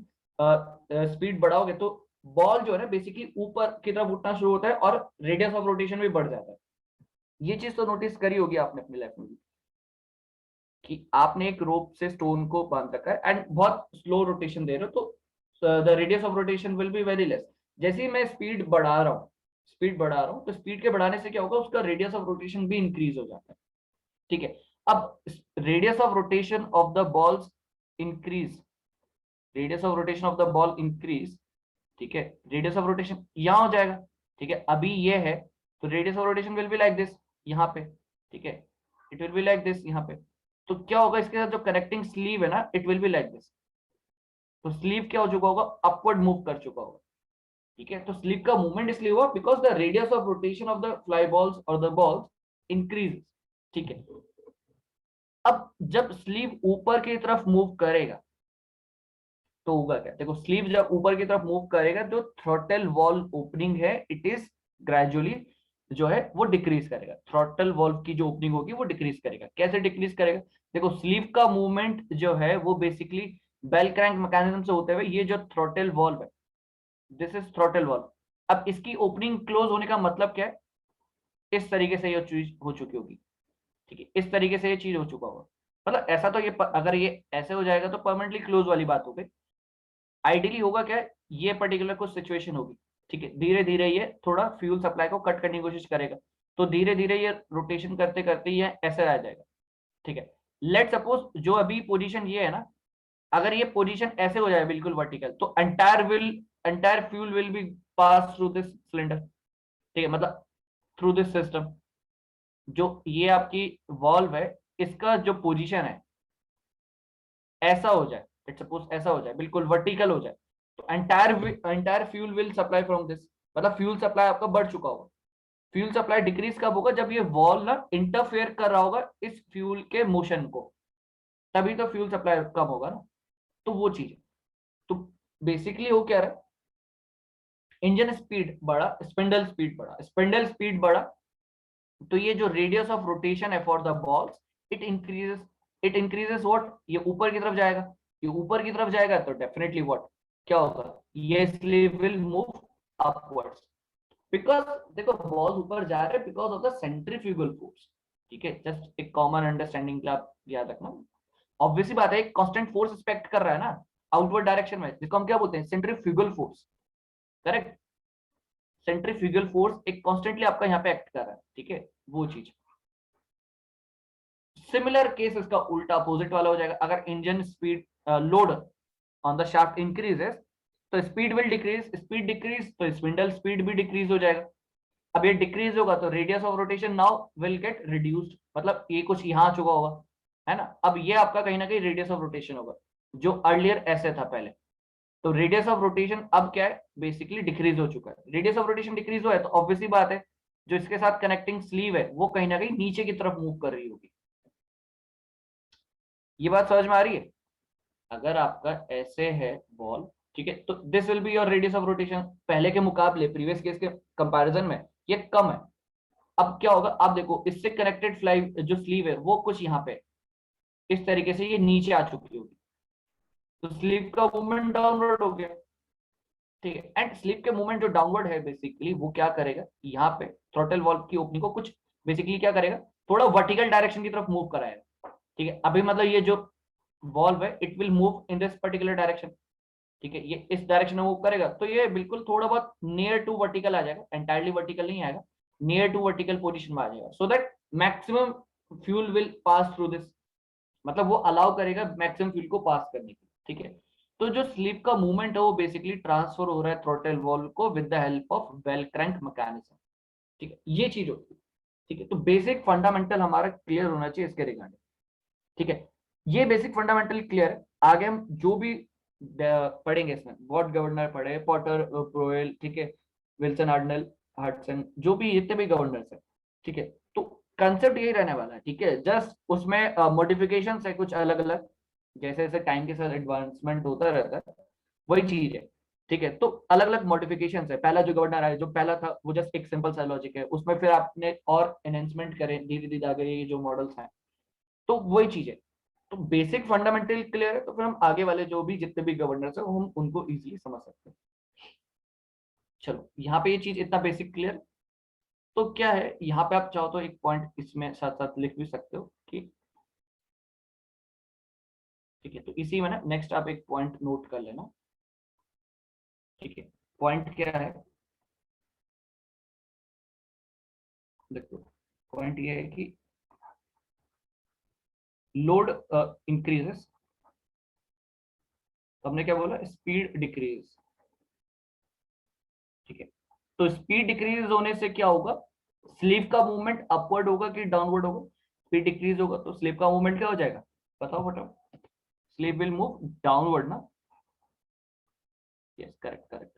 स्पीड बढ़ाओगे तो बॉल जो है ना बेसिकली ऊपर की तरफ उठना शुरू होता है और रेडियस ऑफ रोटेशन भी बढ़ जाता है। ये चीज तो नोटिस करी होगी आपने अपनी लाइफ में भी, कि आपने एक रोप से स्टोन को बांध रखा है एंड बहुत स्लो रोटेशन दे रहे हो, तो the radius of rotation will be very less. जैसे ही मैं स्पीड बढ़ा रहा हूँ, स्पीड बढ़ा रहा हूँ, तो स्पीड के बढ़ाने से क्या होगा, उसका रेडियस ऑफ रोटेशन भी इंक्रीज हो जाता है, ठीक है। अब radius of rotation of the balls increase, radius of rotation of the ball increase, ठीक है, रेडियस ऑफ रोटेशन यहाँ हो जाएगा, ठीक है। अभी ये है तो radius of rotation will be like this यहाँ पे, ठीक है, it will be like this यहाँ पे। तो क्या होगा इसके साथ जो कनेक्टिंग स्लीव है ना, it will be like this, तो स्लीव क्या हो चुका होगा, अपवर्ड मूव कर चुका होगा, ठीक है। तो स्लीव का मूवमेंट इसलिए हुआ because the radius of rotation of the fly balls और द बॉल्स इंक्रीज, ठीक है। अब जब स्लीव ऊपर की तरफ मूव करेगा तो होगा क्या, देखो स्लीव जब ऊपर की तरफ मूव करेगा जो थ्रोटल वॉल्व ओपनिंग है इट इज ग्रेजुअली जो है वो डिक्रीज करेगा, थ्रोटल वॉल्व की जो ओपनिंग होगी वो डिक्रीज करेगा। कैसे डिक्रीज करेगा, देखो स्लीव का मूवमेंट जो है वो बेसिकली बेल क्रैंक मैकेनिज्म से होते हुए ये जो थ्रोटल वॉल्व है, दिस इज थ्रोटल वॉल्व। अब इसकी ओपनिंग क्लोज होने का मतलब क्या है, इस तरीके से ये चीज हो चुकी होगी, ठीक है, इस तरीके से ये चीज हो चुका होगा। मतलब ऐसा तो ये अगर ये ऐसे हो जाएगा तो परमानेंटली क्लोज वाली बात हो गई। आइडियली होगा क्या, ये पर्टिकुलर कुछ सिचुएशन होगी, ठीक है, धीरे धीरे ये थोड़ा फ्यूल सप्लाई को कट करने की कोशिश करेगा, तो धीरे धीरे ये रोटेशन करते करते ये ऐसे आ जाएगा, ठीक है। लेट सपोज जो अभी पोजीशन ये है ना, अगर ये पोजीशन ऐसे हो जाए बिल्कुल वर्टिकल, तो entire fuel will be pass through this cylinder, ठीक है, मतलब थ्रू दिस सिस्टम। जो ये आपकी वॉल्व है इसका जो पोजीशन है ऐसा हो जाए, लेट सपोज ऐसा हो जाए बिल्कुल वर्टिकल हो जाए, तो entire fuel will supply from this, मतलब फ्यूल सप्लाई आपका बढ़ चुका होगा। फ्यूल सप्लाई डिक्रीज कब होगा, जब ये वॉल ना इंटरफेयर कर रहा होगा इस फ्यूल के मोशन को, तभी तो फ्यूल सप्लाई कम होगा ना। तो वो चीज है। तो बेसिकली वो क्या रहा है, इंजन स्पीड बढ़ा, स्पिंडल स्पीड बढ़ा, तो ये जो रेडियस ऑफ रोटेशन है for the balls it increases what, ये ऊपर की तरफ जाएगा, ये ऊपर की तरफ जाएगा तो डेफिनेटली व्हाट क्या होगा, ये sleeve will move upwards, because देखो बॉल ऊपर जा रहे हैं because of the centrifugal force, ठीक है, जस्ट एक कॉमन अंडरस्टैंडिंग के आप याद रखना। ऑब्वियसली बात है एक कांस्टेंट फोर्स एक्सपेक्ट कर रहा है ना आउटवर्ड डायरेक्शन में, जिसको हम क्या बोलते हैं, centrifugal force, correct. Centrifugal force एक कॉन्स्टेंटली आपका यहाँ पे एक्ट कर रहा है, ठीक है, वो चीज। सिमिलर केस इसका उल्टा अपोजिट वाला हो जाएगा, अगर engine speed load on the shaft increases तो speed will decrease, speed decrease तो स्पिंडल स्पीड भी डिक्रीज हो जाएगा। अब ये डिक्रीज होगा तो radius of rotation now will get reduced, मतलब ये कुछ यहाँ आ चुका होगा, है ना। अब ये आपका कहीं ना कहीं रेडियस ऑफ रोटेशन होगा, जो अर्लियर ऐसे था पहले, तो रेडियस ऑफ रोटेशन अब क्या है बेसिकली डिक्रीज हो चुका है। रेडियस ऑफ रोटेशन डिक्रीज हुआ है तो ऑब्वियसली बात है जो इसके साथ कनेक्टिंग स्लीव है वो कहीं ना कहीं नीचे की तरफ मूव कर रही होगी। ये बात समझ में आ रही है, अगर आपका ऐसे है बॉल, ठीक है, तो this will be your radius of rotation, पहले के मुकाबले प्रीवियस केस के कंपैरिजन में ये कम है। अब क्या होगा, आप देखो इससे कनेक्टेड फ्लाई जो स्लीव है वो कुछ यहाँ पे इस तरीके से ये नीचे आ चुकी होगी, तो स्लीव का मूवमेंट डाउनवर्ड हो गया, ठीक है। एंड स्लीप के मूवमेंट जो डाउनवर्ड है बेसिकली वो क्या करेगा, यहाँ पे थ्रोटल वॉल्व की ओपनिंग को कुछ बेसिकली क्या करेगा, थोड़ा वर्टिकल डायरेक्शन की तरफ मूव कराएगा, ठीक है। अभी मतलब ये जो वॉल्व है it will move in this particular direction, ठीक है, ये इस डायरेक्शन में मूव करेगा तो ये बिल्कुल थोड़ा बहुत नियर टू वर्टिकल आ जाएगा, एंटायरली वर्टिकल नहीं आएगा, नियर टू वर्टिकल पोजिशन में आ जाएगा, so that maximum fuel will pass through this, मतलब वो अलाउ करेगा मैक्सिमम फ्यूल को पास करने की, ठीक है। तो जो स्लिप का मूवमेंट है वो बेसिकली ट्रांसफर हो रहा है थ्रोटल वॉल्व को with the help of bell crank mechanism, ठीक है, ये चीज होती है, ठीक है। तो बेसिक फंडामेंटल हमारा क्लियर होना चाहिए इसके रिगार्डिंग, ठीक है। ये बेसिक फंडामेंटल क्लियर है, आगे हम जो भी पढ़ेंगे इसमें वॉट गवर्नर पढ़े, पॉटर प्रोवेल, ठीक है, विल्सन आर्डनल, हडसन, जो भी जितने भी गवर्नर्स है, ठीक है। तो कंसेप्ट यही रहने वाला है, ठीक है, जस्ट उसमें मॉडिफिकेशन है कुछ अलग अलग, जैसे जैसे टाइम के साथ एडवांसमेंट होता रहता है वही चीज है, ठीक है। तो अलग अलग मॉडिफिकेशन है, पहला जो गवर्नर आया जो पहला था वो जस्ट एक सिंपल सा लॉजिक है, उसमें फिर आपने और एनहेंसमेंट करें धीरे धीरे आगे ये जो मॉडल्स हैं, तो वही चीज है। तो बेसिक फंडामेंटल क्लियर है तो फिर हम आगे वाले जो भी जितने भी गवर्नर्स है हम उनको इजीली समझ सकते हैं। चलो यहाँ पे ये चीज इतना बेसिक क्लियर, तो क्या है यहाँ पे आप चाहो तो एक पॉइंट इसमें साथ साथ लिख भी सकते हो कि, ठीक है, तो इसी में ना नेक्स्ट आप एक पॉइंट नोट कर लेना, ठीक है। पॉइंट क्या है, देखो पॉइंट ये है कि लोड इंक्रीजेस, तो हमने क्या बोला स्पीड डिक्रीज, ठीक है। तो स्पीड डिक्रीज होने से क्या होगा, स्लीव का मूवमेंट अपवर्ड होगा कि डाउनवर्ड होगा, स्पीड डिक्रीज होगा तो स्लीव का मूवमेंट क्या हो जाएगा, बताओ बताओ, स्लीव विल मूव डाउनवर्ड ना, yes correct correct,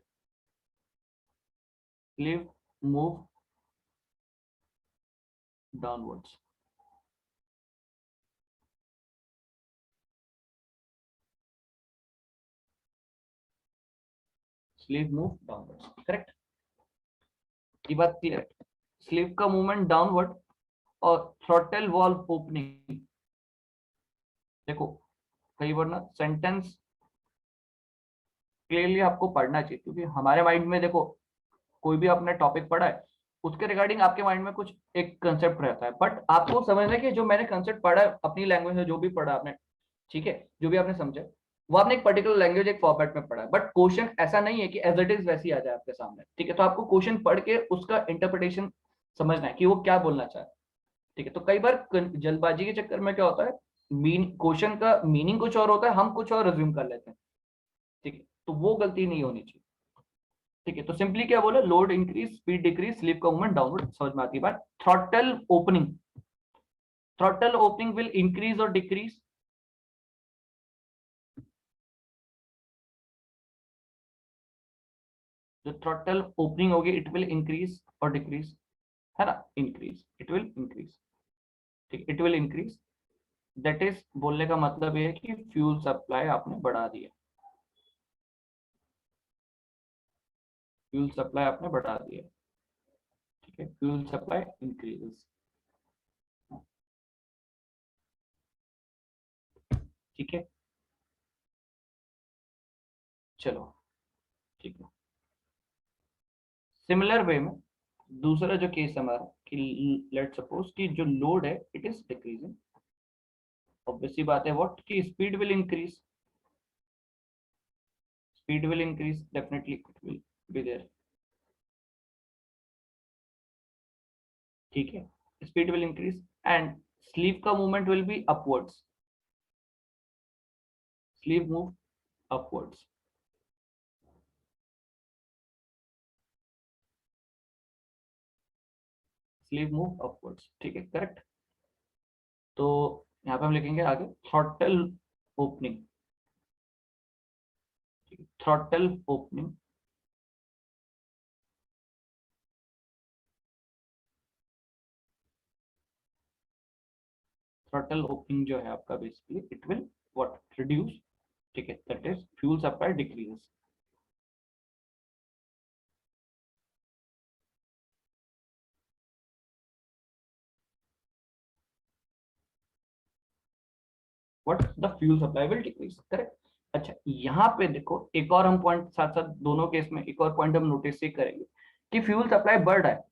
sleeve move downwards, sleeve move downwards, correct. ये बात क्लियर, स्लीव का मूवमेंट डाउनवर्ड और थ्रॉटल वॉल्व ओपनिंग। देखो कई बार ना सेंटेंस क्लियरली आपको पढ़ना चाहिए, क्योंकि हमारे माइंड में देखो कोई भी आपने टॉपिक पढ़ा है उसके रिगार्डिंग आपके माइंड में कुछ एक कंसेप्ट रहता है, बट आपको समझना है कि जो मैंने कंसेप्ट पढ़ा है अपनी लैंग्वेज में, जो भी पढ़ा आपने, ठीक है, जो भी आपने समझा वो आपने एक पर्टिकुलर लैंग्वेज एक फॉर्मेट में पढ़ा है, बट क्वेश्चन ऐसा नहीं है कि एज इट इज वैसी आ जाए आपके सामने, ठीक है। तो आपको क्वेश्चन पढ़ के उसका इंटरप्रिटेशन समझना है कि वो क्या बोलना चाहे, ठीक है। तो कई बार जल्दबाजी के चक्कर में क्या होता है, क्वेश्चन का मीनिंग कुछ और होता है, हम कुछ और रिज्यूम कर लेते हैं, ठीक है। तो वो गलती नहीं होनी चाहिए, ठीक है। तो सिंपली क्या बोला, load increase, speed decrease, sleep का मूवमेंट डाउनवर्ड, समझ में आती है बात। Throttle opening, throttle opening will increase और डिक्रीज, जो थ्रॉटल ओपनिंग होगी इट विल इंक्रीज और डिक्रीज, है ना, इंक्रीज, इट विल इंक्रीज, ठीक, it will increase. That is बोलने का मतलब ये है कि फ्यूल सप्लाई आपने बढ़ा दिया, फ्यूल सप्लाई आपने बढ़ा दिया, ठीक है, फ्यूल सप्लाई इंक्रीजेस, ठीक है। चलो ठीक है, सिमिलर वे में दूसरा जो केस हमारा कि लेट सपोज कि जो लोड है इट इज डिक्रीजिंग, ऑब्वियसली बात है व्हाट की speed will increase, speed will increase, definitely it will be there, ठीक है, speed will increase and sleeve का movement will be upwards, sleeve move upwards, sleeve move upwards, ठीक है, correct. तो यहाँ पे हम लिखेंगे आगे throttle opening, throttle opening, throttle opening जो है आपका basically it will what reduce, ठीक है, that is fuel supply decreases, what the fuel supply will decrease, correct. अच्छा यहाँ पे देखो एक और हम पॉइंट साथ साथ दोनों केस में एक और पॉइंट हम नोटिस ये करेंगे कि फ्यूल सप्लाई बढ़ रहा है,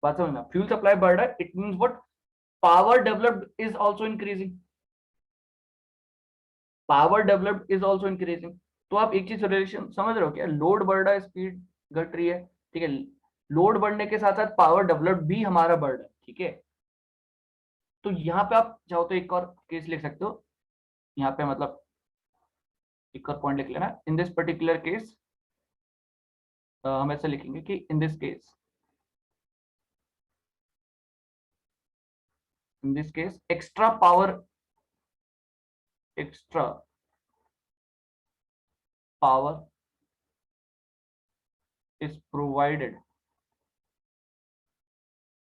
बात समझना, फ्यूल सप्लाई बढ़ रहा है it means what, power developed is also increasing, power developed is also increasing. तो आप एक चीज रिलेशन समझ रहे हो क्या, लोड बढ़ रहा है स्पीड घट रही है, ठीक है, लोड बढ़ने के साथ साथ पावर डेवलप्ड भी हमारा बढ़ रहा है, ठीक है। तो यहाँ पे आप चाहो तो एक और केस लिख सकते हो, यहाँ पे मतलब एक और पॉइंट लिख लेना, इन दिस पर्टिकुलर केस हम ऐसे लिखेंगे कि in this case, in this case extra power, extra power is provided,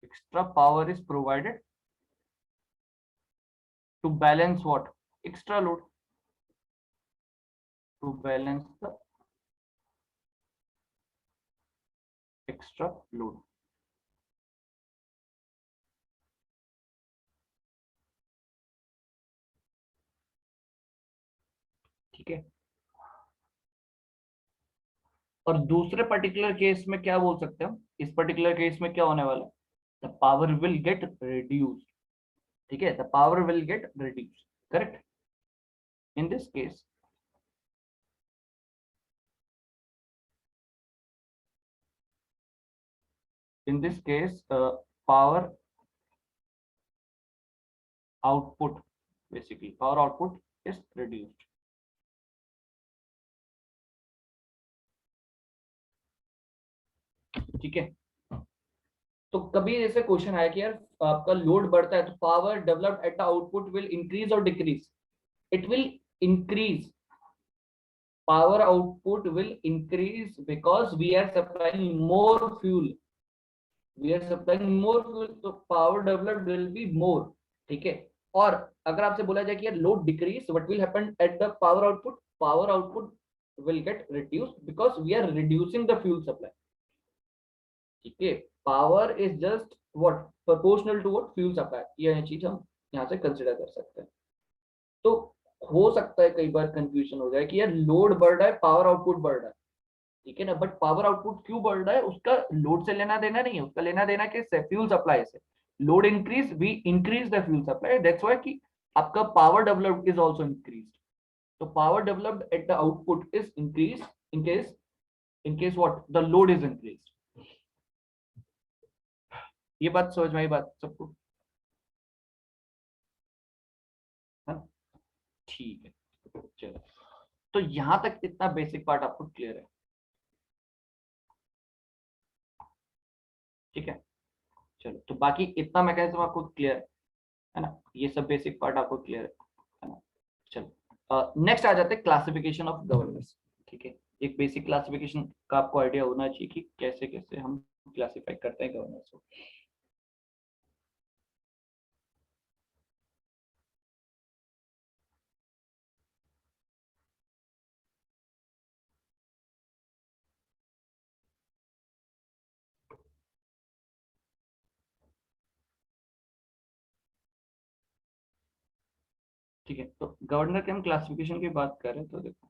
extra power is provided to balance what, extra load, to balance the extra load, ठीक है। और दूसरे पर्टिकुलर केस में क्या बोल सकते हैं हम, इस पर्टिकुलर केस में क्या होने वाला है, the power will get reduce, ठीक है, the power will get reduce, correct, in this case, in this case power output, basically power output is reduced, ठीक है। तो कभी ऐसे क्वेश्चन आया कि यार आपका लोड बढ़ता है तो power developed at the output will increase और decrease, it will increase, power output will increase because we are supplying more fuel, we are supplying more fuel, तो power developed will be more. ठीक है। और अगर आपसे बोला जाए कि load decrease, what will happen at the power output? Power output will get reduced because we are reducing the fuel supply। ठीक है। Power is just what proportional to what fuel supply, ये चीज हम यहाँ से कंसिडर कर सकते हैं। तो हो सकता है कई बार कंफ्यूजन हो जाए कि यार लोड बढ़ रहा है, पावर आउटपुट बढ़ रहा है, ठीक है ना, बट पावर आउटपुट क्यों बढ़ रहा है? उसका लोड से लेना देना नहीं है, उसका लेना देना किससे? फ्यूल सप्लाई से। Load increase, we increase the fuel supply, that's why कि आपका power developed is also increased. तो power developed at the output is increase in case what the load is increased। ये बात समझ में आई बात सबको? है ना? ठीक है, चलो। तो यहां तक इतना बेसिक पार्ट आपको क्लियर है? ठीक है, चलो। तो बाकी इतना मैकेनिज्म आपको क्लियर है ना? ये सब बेसिक पार्ट आपको क्लियर है ना? चलो, नेक्स्ट आ जाते हैं क्लासिफिकेशन ऑफ गवर्नेंस। ठीक है, एक बेसिक क्लासिफिकेशन का आपको आइडिया होना चाहिए कि कैसे कैसे हम क्लासिफाई करते हैं गवर्नेंस को। ठीक है, तो गवर्नर के हम क्लासिफिकेशन की बात करें तो देखो,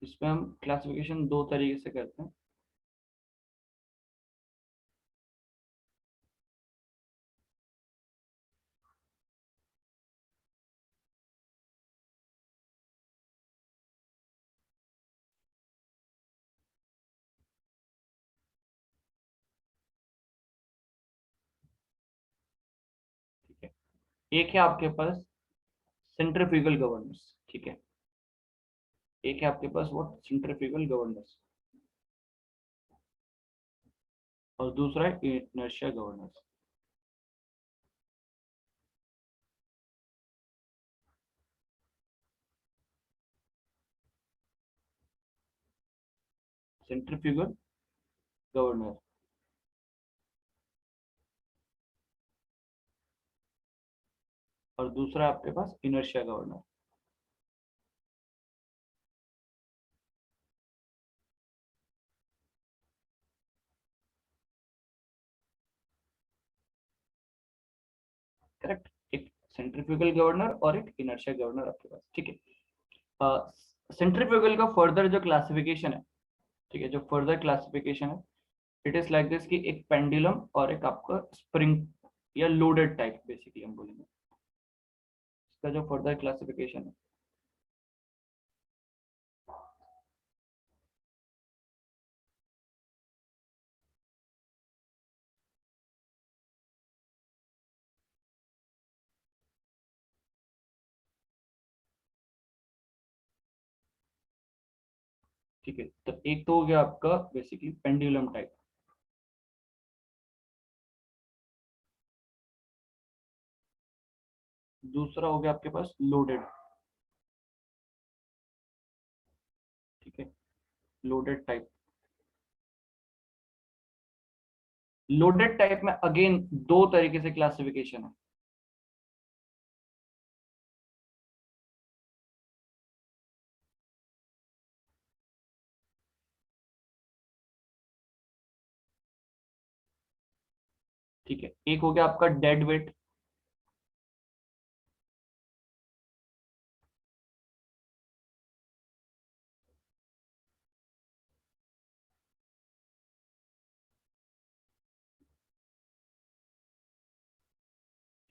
इसमें हम क्लासिफिकेशन दो तरीके से करते हैं। ठीक है, एक है आपके पास सेंट्रीफ्यूगल गवर्नेंस। ठीक है, एक है आपके पास व्हाट सेंट्रीफ्यूगल गवर्नेंस, और दूसरा है इनर्शिया गवर्नेंस। सेंट्रीफ्यूगल गवर्नर और दूसरा आपके पास इनर्शिया गवर्नर। करेक्ट, एक सेंट्रीफ्यूगल गवर्नर और एक इनर्शिया गवर्नर आपके पास। ठीक है, सेंट्रीफ्यूगल का फर्दर जो क्लासिफिकेशन है, ठीक है, जो फर्दर क्लासिफिकेशन है, इट इज लाइक दिस कि एक पेंडुलम और एक आपका स्प्रिंग या लोडेड टाइप बेसिकली हम बोलेंगे। इसका जो फर्दर क्लासिफिकेशन है, ठीक है, तो एक तो हो गया आपका बेसिकली पेंडुलम टाइप, दूसरा हो गया आपके पास लोडेड। ठीक है, लोडेड टाइप। लोडेड टाइप में अगेन दो तरीके से क्लासिफिकेशन है। ठीक है, एक हो गया आपका डेड वेट।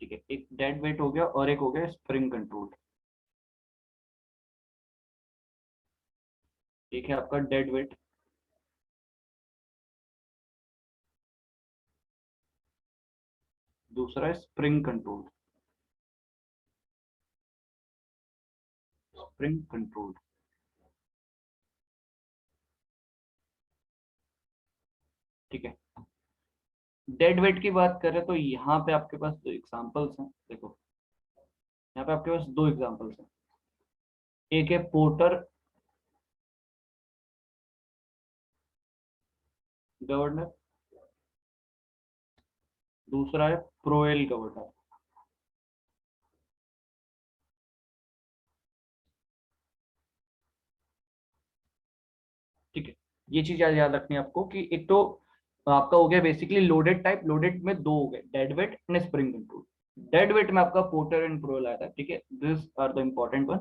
ठीक है, एक डेड वेट हो गया और एक हो गया स्प्रिंग कंट्रोल। एक है आपका डेड वेट, दूसरा है स्प्रिंग कंट्रोल। Spring control. ठीक है, डेड वेट की बात करें तो यहाँ पे आपके पास दो एग्जांपल्स हैं। देखो, यहाँ पे आपके पास दो एग्जांपल्स हैं। एक है पोर्टर गवर्नर, दूसरा है प्रोएल गवर्नर। ठीक है, ये चीज याद रखनी है आपको कि एक तो आपका हो गया बेसिकली लोडेड टाइप, लोडेड में दो हो गए, dead weight and spring control. Dead weight में आपका पोर्टर एंड प्रोएल आया था, ठीक है, this are the important one.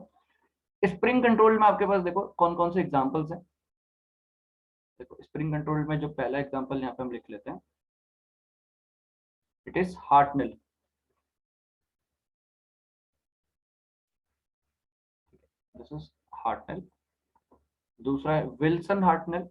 Spring control में आपके पास देखो कौन कौन से एग्जांपल्स हैं। देखो स्प्रिंग कंट्रोल में जो पहला एग्जांपल यहाँ पे हम लिख लेते हैं, it is Hartnell. This is Hartnell. दूसरा है विल्सन हार्टनेल।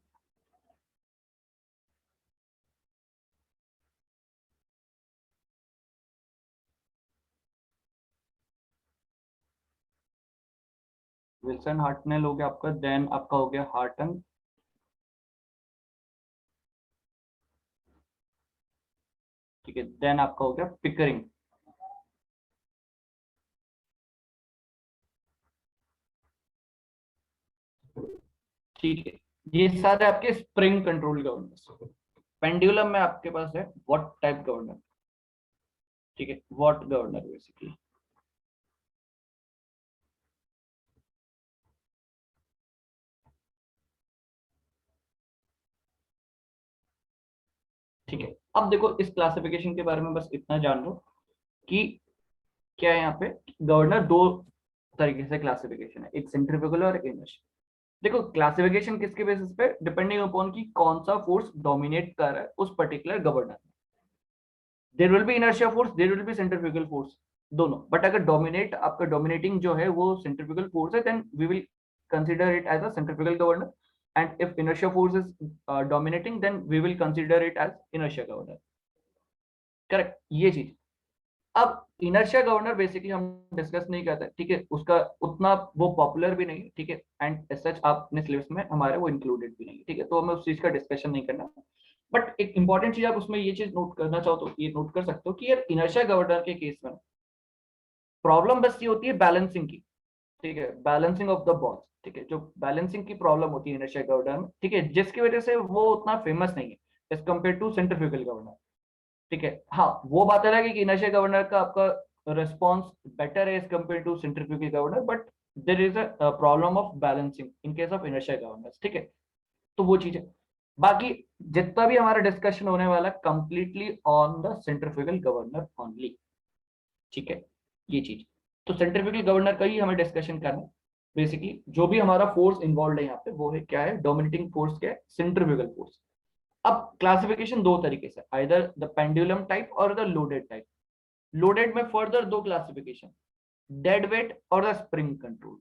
विल्सन हार्टनेल हो गया आपका, देन आपका हो गया हार्टन। ठीक है, देन आपका हो गया पिकरिंग। ठीक है, ये सारे आपके स्प्रिंग कंट्रोल गवर्नर्स। पेंडुलम में आपके पास है व्हाट टाइप गवर्नर। ठीक है, व्हाट गवर्नर बेसिकली। ठीक है, अब देखो इस क्लासिफिकेशन के बारे में बस इतना जान लो कि क्या है यहाँ पे, गवर्नर दो तरीके से क्लासिफिकेशन है, एक सेंट्रीफ्यूगल और एक इनर्शियल। देखो क्लासिफिकेशन किसके बेसिस पे, डिपेंडिंग अपॉन की कौन सा फोर्स डोमिनेट कर रहा है उस particular governor. There will be inertia force, there will be centrifugal force, दोनों। बट अगर डोमिनेट आपका डोमिनेटिंग जो है वो सेंट्रीफ्यूगल फोर्स है, then we will consider it as a centrifugal governor. And if inertia force is dominating, then we will consider it as inertia governor. Correct, ये चीज। अब इनर्शिया गवर्नर बेसिकली हम discuss नहीं करते, ठीक है, उसका उतना वो पॉपुलर भी नहीं है, ठीक है, एंड सच आपने सिलेबस में हमारे वो इंक्लूडेड भी नहीं है, ठीक है, तो हमें उस चीज का डिस्कशन नहीं करना। बट एक इंपॉर्टेंट चीज आप उसमें ये चीज नोट करना चाहो तो ये नोट कर सकते हो कि यार इनर्शिया गवर्नर के केस में प्रॉब्लम बस ये होती है बैलेंसिंग की। ठीक है, बैलेंसिंग ऑफ द बॉल्स। ठीक है, जो बैलेंसिंग की प्रॉब्लम होती है इनर्शिया गवर्नर में, ठीक है, जिसकी वजह से वो उतना फेमस नहीं है as compare to centrifugal governor. ठीक है, हाँ वो बात अलग है कि इनर्शिया गवर्नर का आपका रिस्पॉन्स बेटर है as compare to centrifugal governor, but there is a problem of balancing in case of inertia governor. ठीक है, तो वो चीज है। बाकी जितना भी हमारा डिस्कशन होने वाला है completely on the centrifugal governor only. ठीक है, ये चीज। तो सेंट्रीफ्यूगल गवर्नर का ही हमें डिस्कशन करना है। बेसिकली जो भी हमारा फोर्स इन्वॉल्व है यहाँ पे वो है क्या है, डोमिनेटिंग फोर्स क्या है, सेंट्रीफ्यूगल फोर्स। अब क्लासिफिकेशन दो तरीके से, आइदर द पेंडुलम टाइप और द लोडेड टाइप। लोडेड में फर्दर दो क्लासिफिकेशन, डेड वेट और the spring control.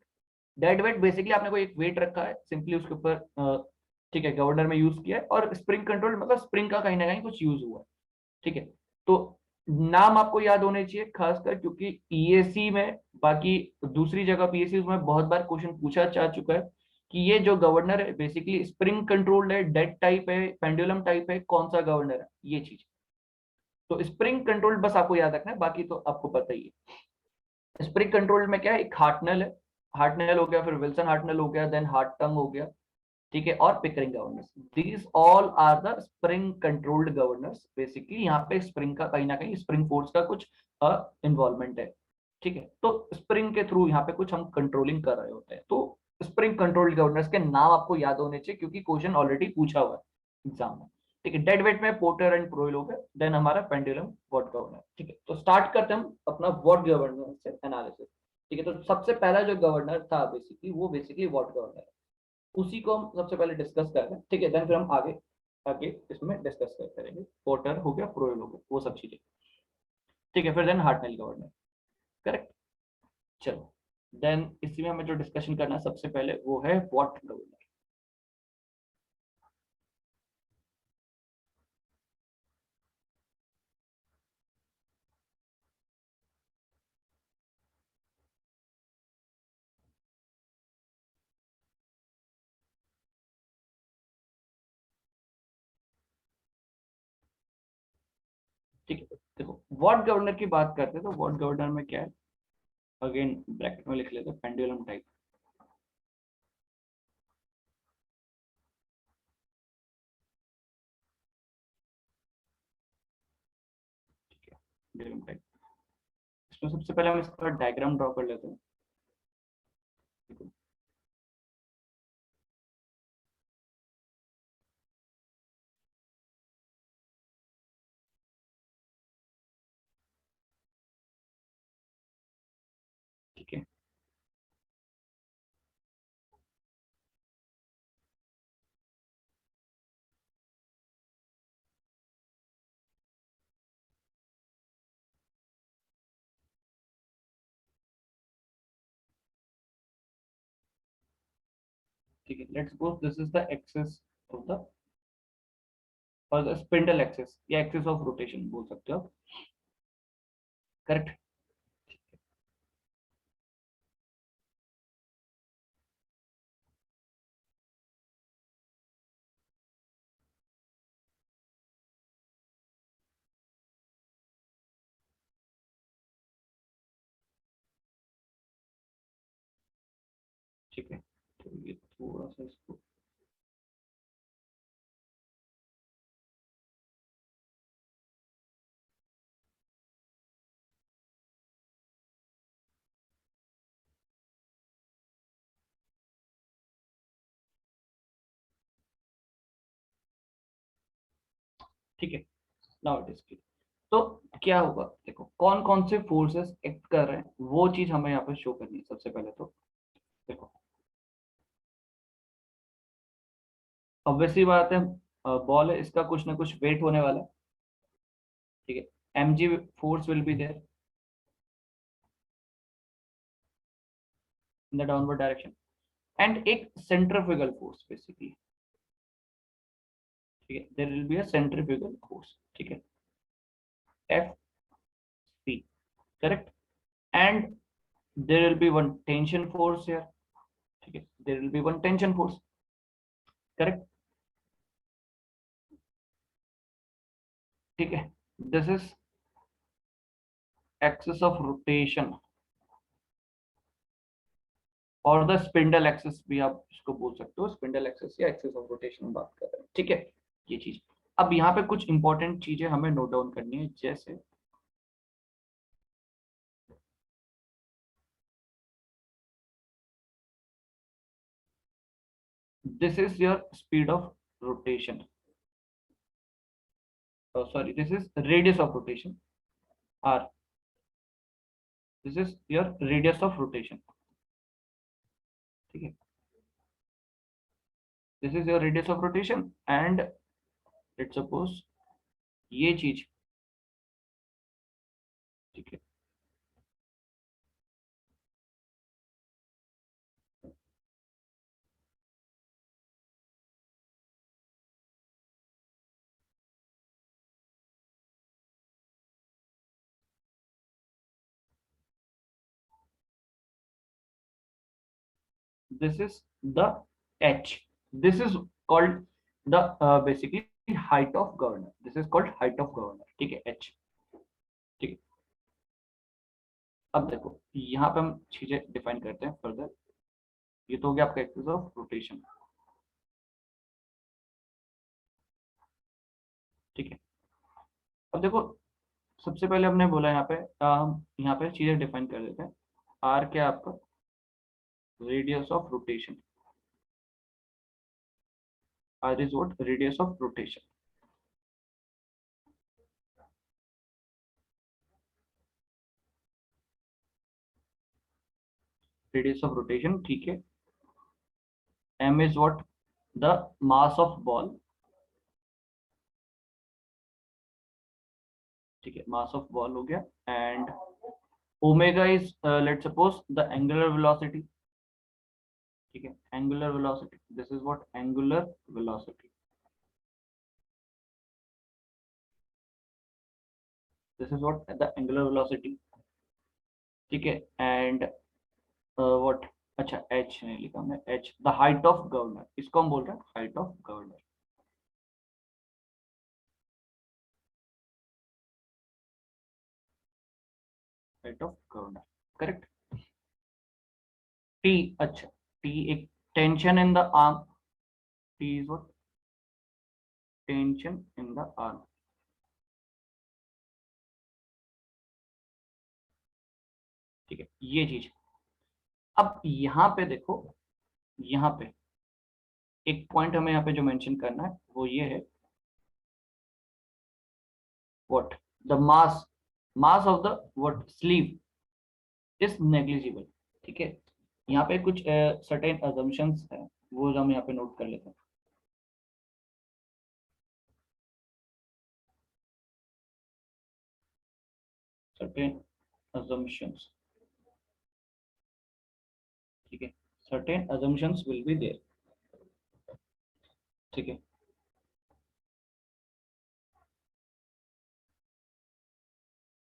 Dead wait basically आपने कोई एक वेट रखा है, सिंपली उसके ऊपर ठीक है गवर्नर में यूज किया है, और स्प्रिंग कंट्रोल मतलब स्प्रिंग का कहीं ना कहीं कुछ यूज हुआ है। ठीक है, तो नाम आपको याद होने चाहिए खासकर, क्योंकि ईएसी में, बाकी दूसरी जगह पीएससी में बहुत बार क्वेश्चन पूछा जा चुका है कि ये जो गवर्नर है बेसिकली स्प्रिंग कंट्रोल्ड है, डेड टाइप है, पेंडुलम टाइप है, कौन सा गवर्नर है, ये चीज। तो स्प्रिंग कंट्रोल बस आपको याद रखना है, बाकी तो आपको पता ही है। स्प्रिंग कंट्रोल में क्या है, एक हार्टनल है, हार्टनल हो गया, फिर विल्सन हार्टनल हो गया, देन हार्टंग हो गया। ठीक है, और Pickering governors, these all are the spring controlled governors. Basically यहाँ पे स्प्रिंग का कहीं ना कहीं स्प्रिंग फोर्स का कुछ इन्वॉल्वमेंट है। ठीक है, तो स्प्रिंग के थ्रू यहाँ पे कुछ हम कंट्रोलिंग कर रहे होते हैं, तो स्प्रिंग कंट्रोल्ड गवर्नर्स के नाम आपको याद होने चाहिए क्योंकि क्वेश्चन ऑलरेडी पूछा हुआ है एग्जाम में। ठीक है, डेड वेट में पोर्टर एंड प्रोइल हो गया, देन हमारा पेंडुलम वॉट गवर्नर। ठीक है, तो स्टार्ट करते हैं हम अपना वॉट गवर्नर से एनालिसिस। ठीक है, तो सबसे पहला जो गवर्नर था बेसिकली वो बेसिकली वॉट गवर्नर, उसी को हम सबसे पहले डिस्कस कर रहे हैं। ठीक है, देन फिर हम आगे आगे इसमें डिस्कस करते रहेंगे, पोर्टर हो गया, प्रोयल हो गया, वो सब चीजें। ठीक है, फिर देन हार्टनेल गवर्नर। करेक्ट, चलो देन इसी में हमें जो डिस्कशन करना है सबसे पहले वो है व्हाट गवर्नर। ठीक है, देखो व्हाट गवर्नर की बात करते हैं तो व्हाट गवर्नर में क्या है, अगेन ब्रैकेट में लिख लेते हैं पेंडुलम टाइप। During time. इसमें सबसे पहले हम इसका डायग्राम ड्रॉ कर लेते हैं। ठीक है, ठीक है, let's suppose this is the axis of the, और द स्पिंडल एक्सिस या एक्सिस ऑफ रोटेशन बोल सकते हो आप, करेक्ट। ठीक है, तो ये थोड़ा सा इसको, ठीक है, नाउ इट इज क्लियर। तो क्या होगा, देखो कौन कौन से फोर्सेस एक्ट कर रहे हैं वो चीज हमें यहाँ पे शो करनी है सबसे पहले। तो देखो, ऑब्वियसली बात है, बॉल है, इसका कुछ ना कुछ वेट होने वाला है। ठीक है, M G force will be there in the downward direction, and एक सेंट्रीफ्यूगल फोर्स बेसिकली। ठीक है, there will be a centrifugal force. ठीक है, F C, correct, and there will be one tension force here. ठीक है, there will be one tension force, correct. ठीक है, this is axis of rotation, और the spindle axis भी आप इसको बोल सकते हो, स्पिंडल एक्सिस या एक्सिस ऑफ रोटेशन बात कर रहे हैं। ठीक है, ये चीज। अब यहाँ पे कुछ इंपॉर्टेंट चीजें हमें नोट डाउन करनी है, जैसे this is your speed of rotation, sorry, this is radius of rotation, R, this is your radius of rotation. ठीक है, this is your radius of rotation, and let's suppose ये चीज, ठीक है, this is the h, this is called the basically height of governor, this is called height of governor। ठीक है, h। ठीक है, अब देखो यहाँ पे हम चीजें डिफाइन करते हैं फर्दर। ये तो हो गया आपका एक्सिस ऑफ रोटेशन। ठीक है, अब देखो सबसे पहले हमने बोला यहाँ पे, हम यहाँ पे चीजें डिफाइन कर देते हैं। आर क्या है आपका, radius of rotation, R is what, radius of rotation. Radius of rotation, ठीक है। M is what, the mass of ball. ठीक है, मास ऑफ बॉल हो गया, and omega is let's suppose the angular velocity. ठीक है, angular velocity, this is what, angular velocity, this is what the angular velocity. ठीक है, and what, अच्छा H नहीं लिखा मैं, H the height of governor, इसको हम बोल रहे हैं height of governor. Height of governor, correct. T, अच्छा, टी एक tension in the arm, T is what, tension in the arm. ठीक है, ये चीज। अब यहाँ पे देखो, यहाँ पे एक पॉइंट हमें यहाँ पे जो मेंशन करना है वो ये है, what the mass of the what sleeve is negligible. ठीक है, यहाँ पे कुछ सर्टेन अजम्पशंस हैं, वो हम यहाँ पे नोट कर लेते हैं। सर्टेन assumptions, ठीक है, certain assumptions will be there. ठीक है,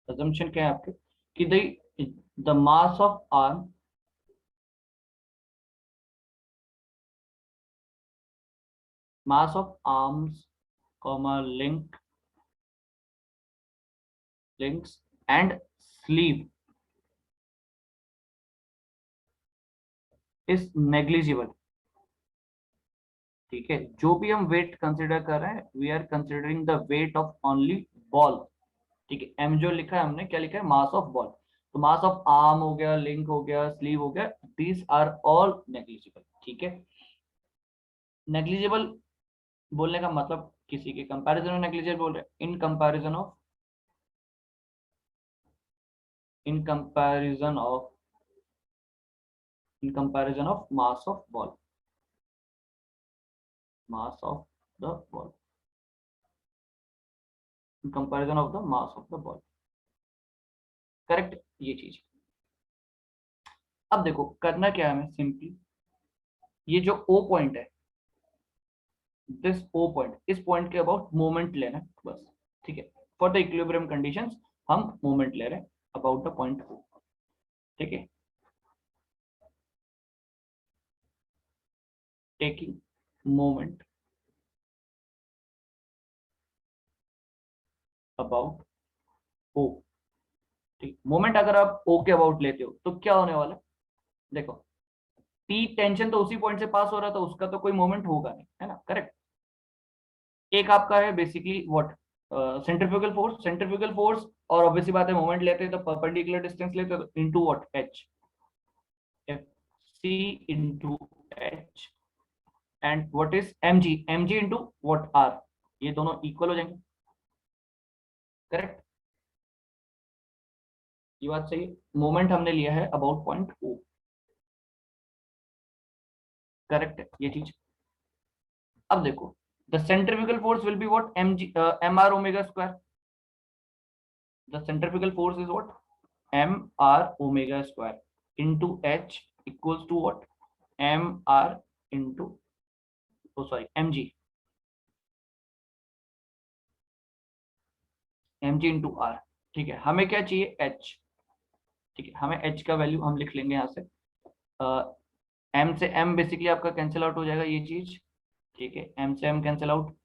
assumption क्या है आपके, कि the mass of arm, mass of arms comma links and sleeve is negligible। ठीक है, जो भी हम वेट कंसिडर कर रहे हैं, we are considering the weight of only ball. ठीक है, एम जो लिखा है हमने, क्या लिखा है, मास ऑफ बॉल। तो मास ऑफ आर्म हो गया, लिंक हो गया, स्लीव हो गया, दीज आर ऑल नेग्लिजिबल। ठीक है, नेग्लिजिबल बोलने का मतलब किसी के कंपैरिजन में नेग्लिजिबल बोल रहे हैं, in comparison of mass of the ball, in comparison of the mass of the ball. Correct, ये चीज। अब देखो करना क्या है हमें, सिंपली ये जो ओ पॉइंट है, दिस ओ पॉइंट, इस पॉइंट के अबाउट मोमेंट लेना है बस। ठीक है, फॉर द इक्विलिब्रियम कंडीशंस हम मोमेंट ले रहे हैं अबाउट द पॉइंट ओ। ठीक है, टेकिंग मोमेंट अबाउट ओ। ठीक, मोमेंट अगर आप ओ के अबाउट लेते हो तो क्या होने वाला है, देखो टी टेंशन तो उसी पॉइंट से पास हो रहा था, उसका तो कोई मोमेंट होगा नहीं, है ना, करेक्ट। एक आपका है बेसिकली व्हाट, सेंट्रीफ्यूगल फोर्स, और ऑब्वियसली बात है मोमेंट लेते हैं तो परपेंडिकुलर डिस्टेंस लेते हैं, तो into what, H, F C into H, and what is M G into what, R, ये दोनों इक्वल हो जाएंगे। करेक्ट, ये बात सही है। मोमेंट हमने लिया है अबाउट पॉइंट ओ। करेक्ट है ये चीज। अब देखो, the centrifugal force will be what, M R omega square. The centrifugal force is what, M R omega square into H equals to what, M R into, oh sorry, M G into R. ठीक है, हमें क्या चाहिए, H. ठीक है, हमें H का value हम लिख लेंगे यहाँ से, एम से एम बेसिकली आपका कैंसिल आउट हो जाएगा ये चीज। ठीक है, एम से एम कैंसिल आउट।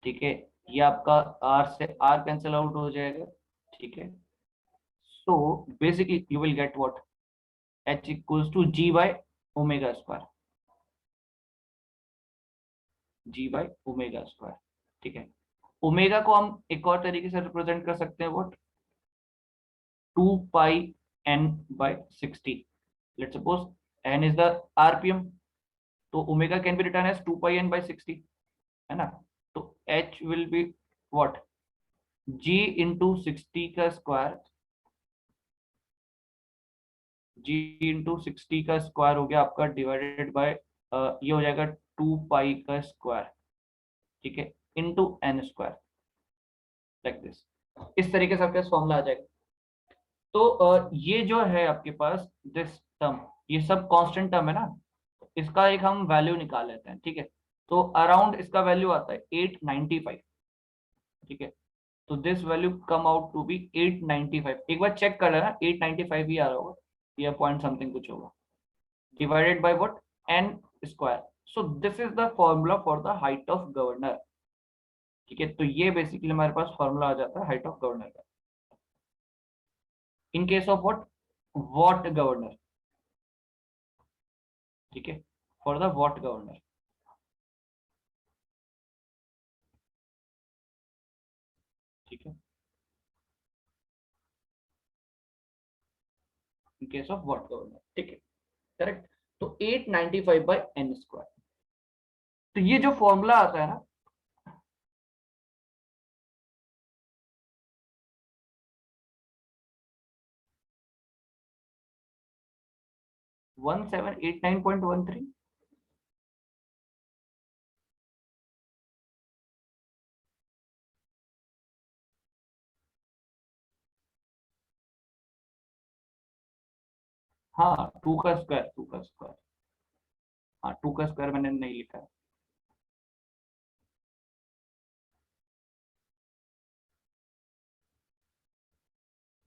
ठीक है, ये आपका आर से आर कैंसिल आउट हो जाएगा। ठीक है, so basically you will get what, H equals to G by omega square, G by omega square. ठीक है, ओमेगा को हम एक और तरीके से रिप्रेजेंट कर सकते हैं, what, 2 pi n/60। Let's suppose n is the RPM, तो omega can be written as 2 pi n/60, है ना। तो h will be what, g into 60 का स्क्वायर, g इंटू 60 का स्क्वायर हो गया आपका, डिवाइडेड बाय ये हो जाएगा 2 पाई का स्क्वायर। ठीक है, into N square, like this. इस तरीके से आपके पास फॉर्मूला आ जाएगा। तो ये जो है आपके पास दिस टर्म, ये सब कांस्टेंट टर्म है ना, तो इसका एक हम वैल्यू निकाल लेते हैं। ठीक है, तो अराउंड इसका वैल्यू आता है 895। ठीक है, तो this value come out to be 895। एक बार चेक कर लेना, 895 ही आ रहा होगा या पॉइंट समथिंग कुछ होगा, divided by what, N square. So this is the formula for the height of governor. ठीक है, तो ये बेसिकली हमारे पास फॉर्मूला आ जाता है हाइट ऑफ गवर्नर का, इन case of what, what governor. ठीक है, फॉर द वॉट गवर्नर। ठीक है, केस ऑफ व्हाट गवर्नर, ठीक है, करेक्ट। तो 895/n²। तो ये जो फॉर्मूला आता है ना, 1789.13। हाँ, 2 का स्क्वायर, 2 का स्क्वायर। हाँ, 2 का स्क्वायर मैंने नहीं लिखा है।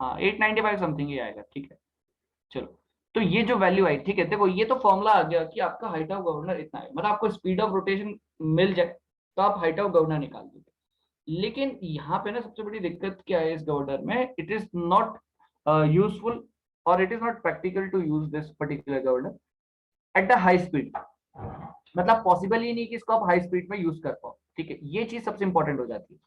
हाँ, 895 समथिंग ही आएगा, ठीक है। चलो, तो ये जो वैल्यू आई, ठीक है, देखो ये तो फॉर्मूला आ गया कि आपका हाइट ऑफ गवर्नर इतना है, मतलब आपको स्पीड ऑफ रोटेशन मिल जाए तो आप हाइट ऑफ गवर्नर निकाल दोगे। लेकिन यहाँ पे ना सबसे बड़ी दिक्कत क्या है इस गवर्नर में, इट इज नॉट यूजफुल और it is not practical to use this particular governor at the high speed. मतलब पॉसिबल ही नहीं कि इसको आप हाई स्पीड में यूज कर पाओ, ठीक है, ये चीज सबसे इंपॉर्टेंट हो जाती है।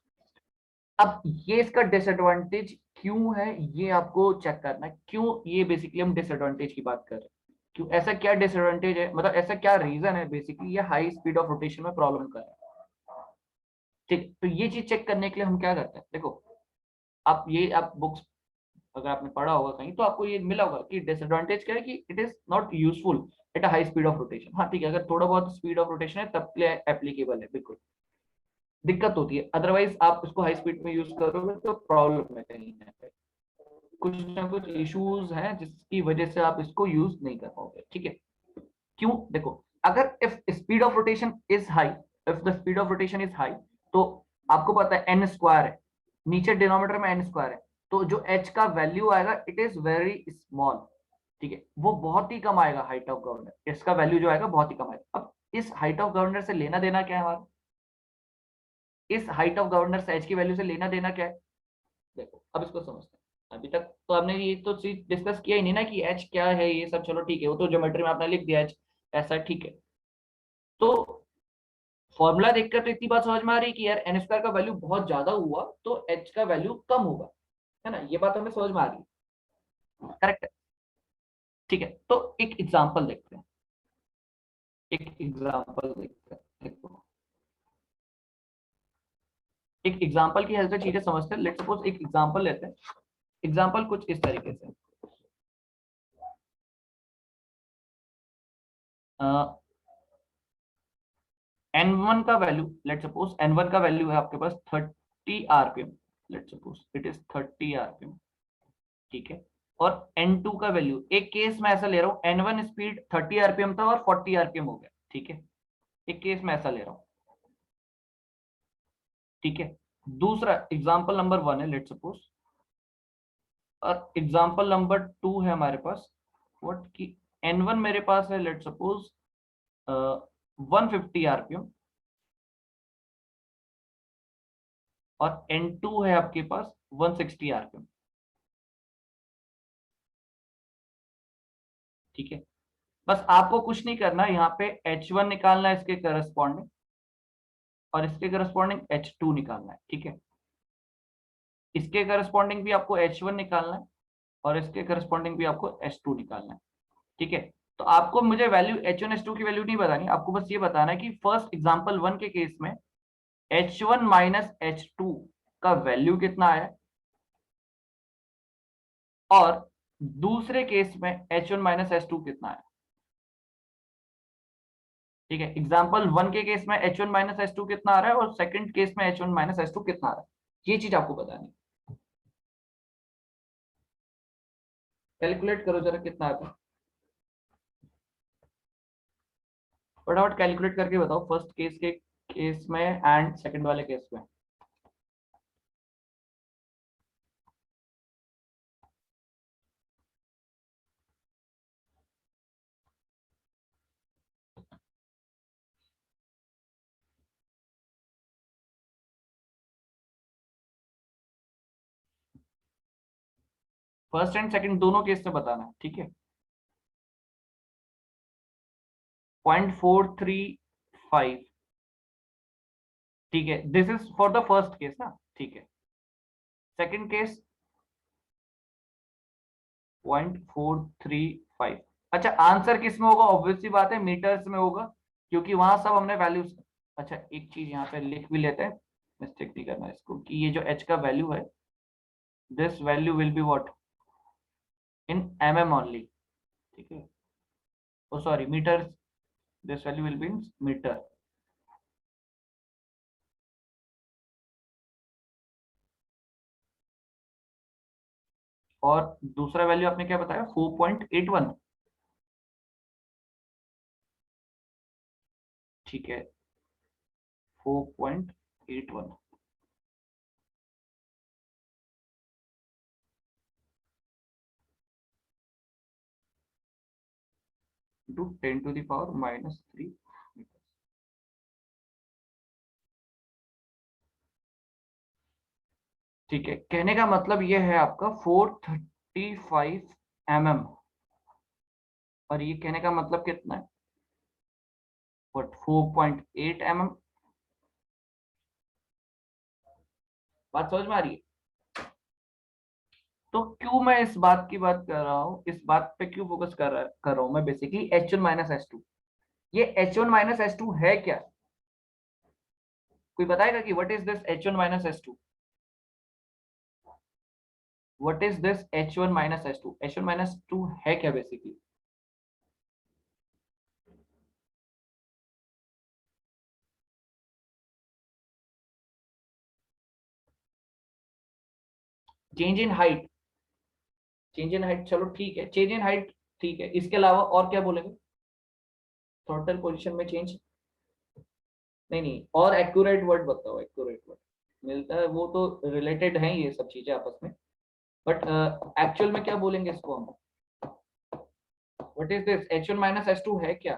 अब ये इसका डिसएडवांटेज क्यों है, ये आपको चेक करना है, क्यों ये बेसिकली हम डिसएडवांटेज की बात कर रहे हैं, क्यों ऐसा क्या डिसएडवांटेज है, मतलब ऐसा क्या रीजन है बेसिकली ये हाई स्पीड ऑफ रोटेशन में प्रॉब्लम कर रहा है। ठीक, तो ये चीज चेक करने के लिए हम क्या करते हैं, देखो आप बुक्स अगर आपने पढ़ा होगा कहीं तो आपको ये मिला होगा कि डिसएडवांटेज क्या है, कि it is not useful at a high speed of rotation. हाँ ठीक है, अगर थोड़ा बहुत स्पीड ऑफ रोटेशन है तब के लिए एप्लीकेबल है, बिल्कुल दिक्कत होती है, अदरवाइज आप उसको हाई स्पीड में यूज करोगे तो प्रॉब्लम है, कहीं ना कहीं कुछ ना कुछ इश्यूज हैं जिसकी वजह से आप इसको यूज नहीं कर पाओगे, ठीक है। क्यों, देखो अगर if speed of rotation is high, if the speed of rotation is high, तो आपको पता है एन स्क्वायर है, नीचे डिनोमिनेटर में एन स्क्वायर है, तो जो एच का वैल्यू आएगा इट इज वेरी स्मॉल, ठीक है, वो बहुत ही कम आएगा हाइट ऑफ गवर्नर, इसका वैल्यू जो आएगा बहुत ही कम आएगा। अब इस हाइट ऑफ गवर्नर से लेना देना क्या है हमारा, इस हाइट ऑफ गवर्नर से एच की वैल्यू से लेना देना क्या है, देखो अब इसको समझते हैं। अभी तक तो हमने ये तो चीज डिस्कस किया ही नहीं ना कि एच क्या है, ये सब चलो ठीक है, वो तो ज्योमेट्री में आपने लिख दिया एच ऐसा, ठीक है। तो फॉर्मूला देखकर तो इतनी बात समझ में आ रही है कि यार एन स्क्वायर का वैल्यू बहुत ज्यादा हुआ तो एच का वैल्यू कम होगा, है ना, ये बात हमें समझ में आ रही है, करेक्ट है। ठीक है, तो एक एग्जांपल देखते हैं, एक एग्जांपल देखते हैं, देखो एक एग्जांपल की हेल्प से चीजें समझते हैं। लेट्स सपोज एक एग्जांपल लेते हैं, एग्जांपल कुछ इस तरीके से, एन वन का value, let suppose N one का वैल्यू है आपके पास 30 RPM, let suppose it is 30 RPM, ठीक है। और एन टू का वैल्यू, एक केस में ऐसा ले रहा हूँ एन वन स्पीड 30 आरपीएम था और 40 आरपीएम हो गया, ठीक है, एक केस में ऐसा ले रहा हूँ, ठीक है। दूसरा एग्जाम्पल नंबर 1 है लेट सपोज, और एग्जाम्पल नंबर 2 है हमारे पास व्हाट की एन वन मेरे पास है लेट सपोज 150 आरपीएम और एन टू है आपके पास 160 आरपीएम, ठीक है। बस आपको कुछ नहीं करना, यहाँ पे एच वन निकालना है इसके करस्पॉन्डिंग, और इसके करस्पॉन्डिंग एच टू निकालना है, ठीक है। इसके करस्पॉन्डिंग भी आपको एच वन निकालना है और इसके करस्पॉन्डिंग भी आपको एच टू निकालना है, ठीक है। तो आपको मुझे value H one H two की वैल्यू नहीं बतानी, आपको बस ये बताना है कि फर्स्ट एग्जाम्पल 1 के केस में H one minus H two का वैल्यू कितना है, और दूसरे केस में H one minus H two कितना है, ठीक है। एग्जाम्पल 1 के केस में H one minus H two कितना आ रहा है और सेकंड केस में H one minus H two कितना आ रहा है, ये चीज आपको बतानी है। कैलकुलेट करो जरा कितना आता है, फटाफट कैलकुलेट करके बताओ फर्स्ट केस के केस में एंड सेकंड वाले केस में। फर्स्ट एंड सेकंड दोनों केस में बताना है, ठीक है। 0.435, ठीक है, this is for the first case ना, ठीक है। Second case 0.435। अच्छा, आंसर किस में होगा? ऑब्वियसली बात है मीटर्स में होगा, क्योंकि वहां सब हमने वैल्यूज। अच्छा, एक चीज यहाँ पे लिख भी लेते हैं, मिस्टेक नहीं करना इसको, कि ये जो h का वैल्यू है, this value will be what, in mm only. ठीक है, oh sorry, metres, this value will be in metre. और दूसरा वैल्यू आपने क्या बताया? 4.81। ठीक है, 4.81 इंटू 10⁻³ ठीक है, कहने का मतलब ये है आपका 435 mm, और ये कहने का मतलब कितना है? But 4.8 mm। बात समझ में आ रही है? तो क्यों मैं इस बात की बात कर रहा हूँ, इस बात पे क्यों फोकस कर रहा हूँ मैं? बेसिकली H1 - H2, ये H1 - H2 है क्या? कोई बताएगा कि what is this H1 - H2? What is this H1 - H2? H1 - H2 है क्या basically? Change in height. Change in height, चलो ठीक है, चेंज इन हाइट ठीक है, इसके अलावा और क्या बोलेंगे? टोटल पोजीशन में चेंज? नहीं नहीं, और एक्यूरेट वर्ड बताओ, एक्यूरेट वर्ड मिलता है वो तो रिलेटेड है ये सब चीजें आपस में, बट एक्चुअल में क्या बोलेंगे इसको हम? What is this H1 - H2 है क्या?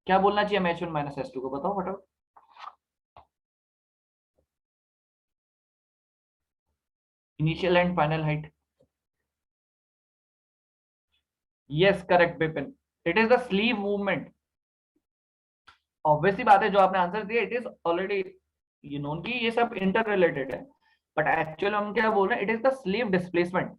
क्या बोलना चाहिए हम H1 - H2 को? बताओ फटाफट। Initial and final height. Yes correct Bipin, it is the sleeve movement. Obviously बात है, जो आपने आंसर दिया it is already you known कि ये सब इंटर रिलेटेड है, बट एक्चुअल हम क्या बोल रहे हैं? It is the sleeve displacement.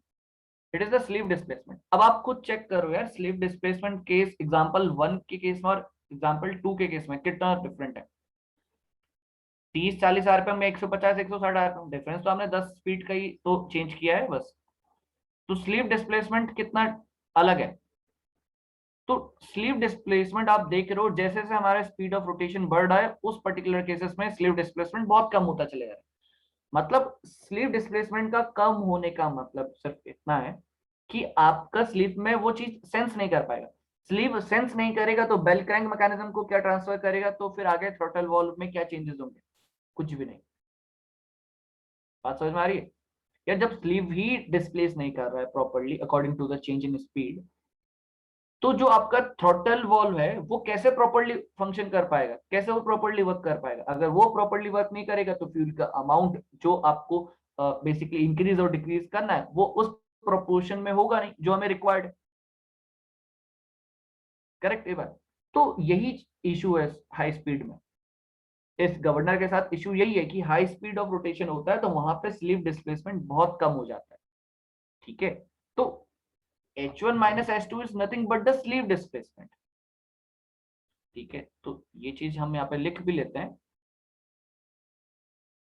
It is the sleeve displacement. अब आप खुद चेक करो यार, स्लीव डिस्प्लेसमेंट केस एग्जांपल 1 के केस में और एग्जांपल 2 के केस में कितना डिफरेंट है? 30-40 आरपीएम में 150-160 आरपीएम, डिफरेंस तो हमने 10 फीट का ही तो चेंज किया है बस। तो स्लीव डिस्प्लेसमेंट कितना अलग है? तो स्लीव डिस्प्लेसमेंट आप देख रहे हो, जैसे जैसे हमारा स्पीड ऑफ रोटेशन बढ़ रहा है उस पर्टिकुलर केसेस में स्लीव डिस्प्लेसमेंट बहुत कम होता चले जा रहा है। मतलब स्लीव डिस्प्लेसमेंट का कम होने का मतलब सिर्फ इतना है कि आपका स्लीव में वो चीज सेंस नहीं कर पाएगा। स्लीव सेंस नहीं करेगा तो बेल क्रैंक मैकेनिज्म को क्या ट्रांसफर करेगा? तो फिर आगे थ्रॉटल वॉल्व में क्या चेंजेस होंगे? कुछ भी नहीं। बात समझ में आ रही है? या जब स्लीव ही डिस्प्लेस नहीं कर रहा है properly according to the change in speed, तो जो आपका थ्रॉटल वॉल्व है वो कैसे प्रॉपरली फंक्शन कर पाएगा? कैसे वो प्रॉपरली वर्क कर पाएगा? अगर वो प्रॉपरली वर्क नहीं करेगा तो फ्यूल का अमाउंट जो आपको बेसिकली इंक्रीज और डिक्रीज करना है वो उस प्रोपोर्शन में होगा नहीं जो हमें रिक्वायर्ड है। करेक्ट ये बात? तो यही इशू है हाई स्पीड में। इस गवर्नर के साथ इशू यही है कि हाई स्पीड ऑफ रोटेशन होता है तो वहां पे स्लीव डिस्प्लेसमेंट बहुत कम हो जाता है। ठीक है, तो H1 - H2 is nothing but the sleeve displacement. ठीक है, तो ये चीज हम यहाँ पे लिख भी लेते हैं।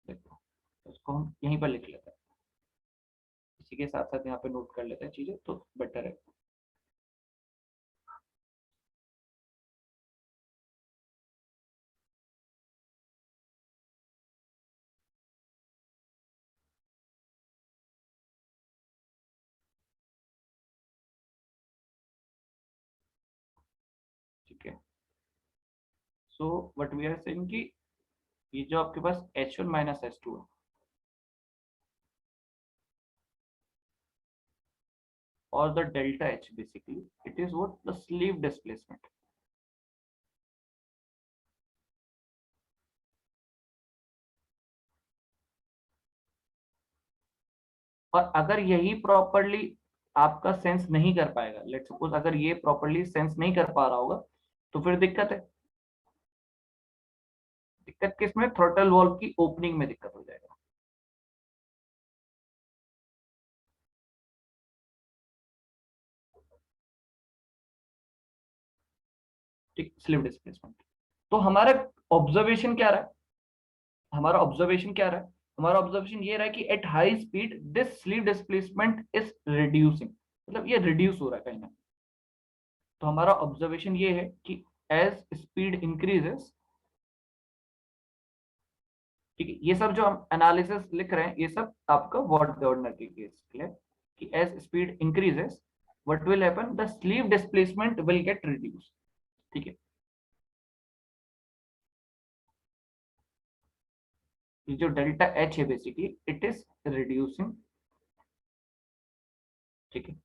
देखो, इसको हम यहीं पर लिख लेते हैं, इसी के साथ साथ यहाँ पे नोट कर लेते हैं चीजें तो बेटर है। ठीक है, so what we are saying कि ये जो आपके पास H1 - H2 है और the delta H basically it is what the sleeve displacement. और अगर यही प्रॉपरली आपका सेंस नहीं कर पाएगा, लेट्स सपोज अगर ये प्रॉपरली सेंस नहीं कर पा रहा होगा, तो फिर दिक्कत है। दिक्कत किसमें? थ्रॉटल वॉल्व की ओपनिंग में दिक्कत हो जाएगा। ठीक, स्लीव डिस्प्लेसमेंट। तो हमारा ऑब्जर्वेशन क्या रहा है, हमारा ऑब्जर्वेशन क्या रहा है, हमारा ऑब्जर्वेशन ये रहा है कि at high speed this sleeve displacement is reducing, मतलब ये रिड्यूस हो रहा है कहीं ना। तो हमारा ऑब्जर्वेशन ये है कि एज स्पीड इंक्रीजेस, ठीक है, ये सब जो हम एनालिसिस लिख रहे हैं ये सब आपका वॉट गवर्नर के केस के लिए, कि as speed increases what will happen, the sleeve displacement will get reduce. ठीक है, ये जो डेल्टा एच है बेसिकली इट इज रिड्यूसिंग। ठीक है,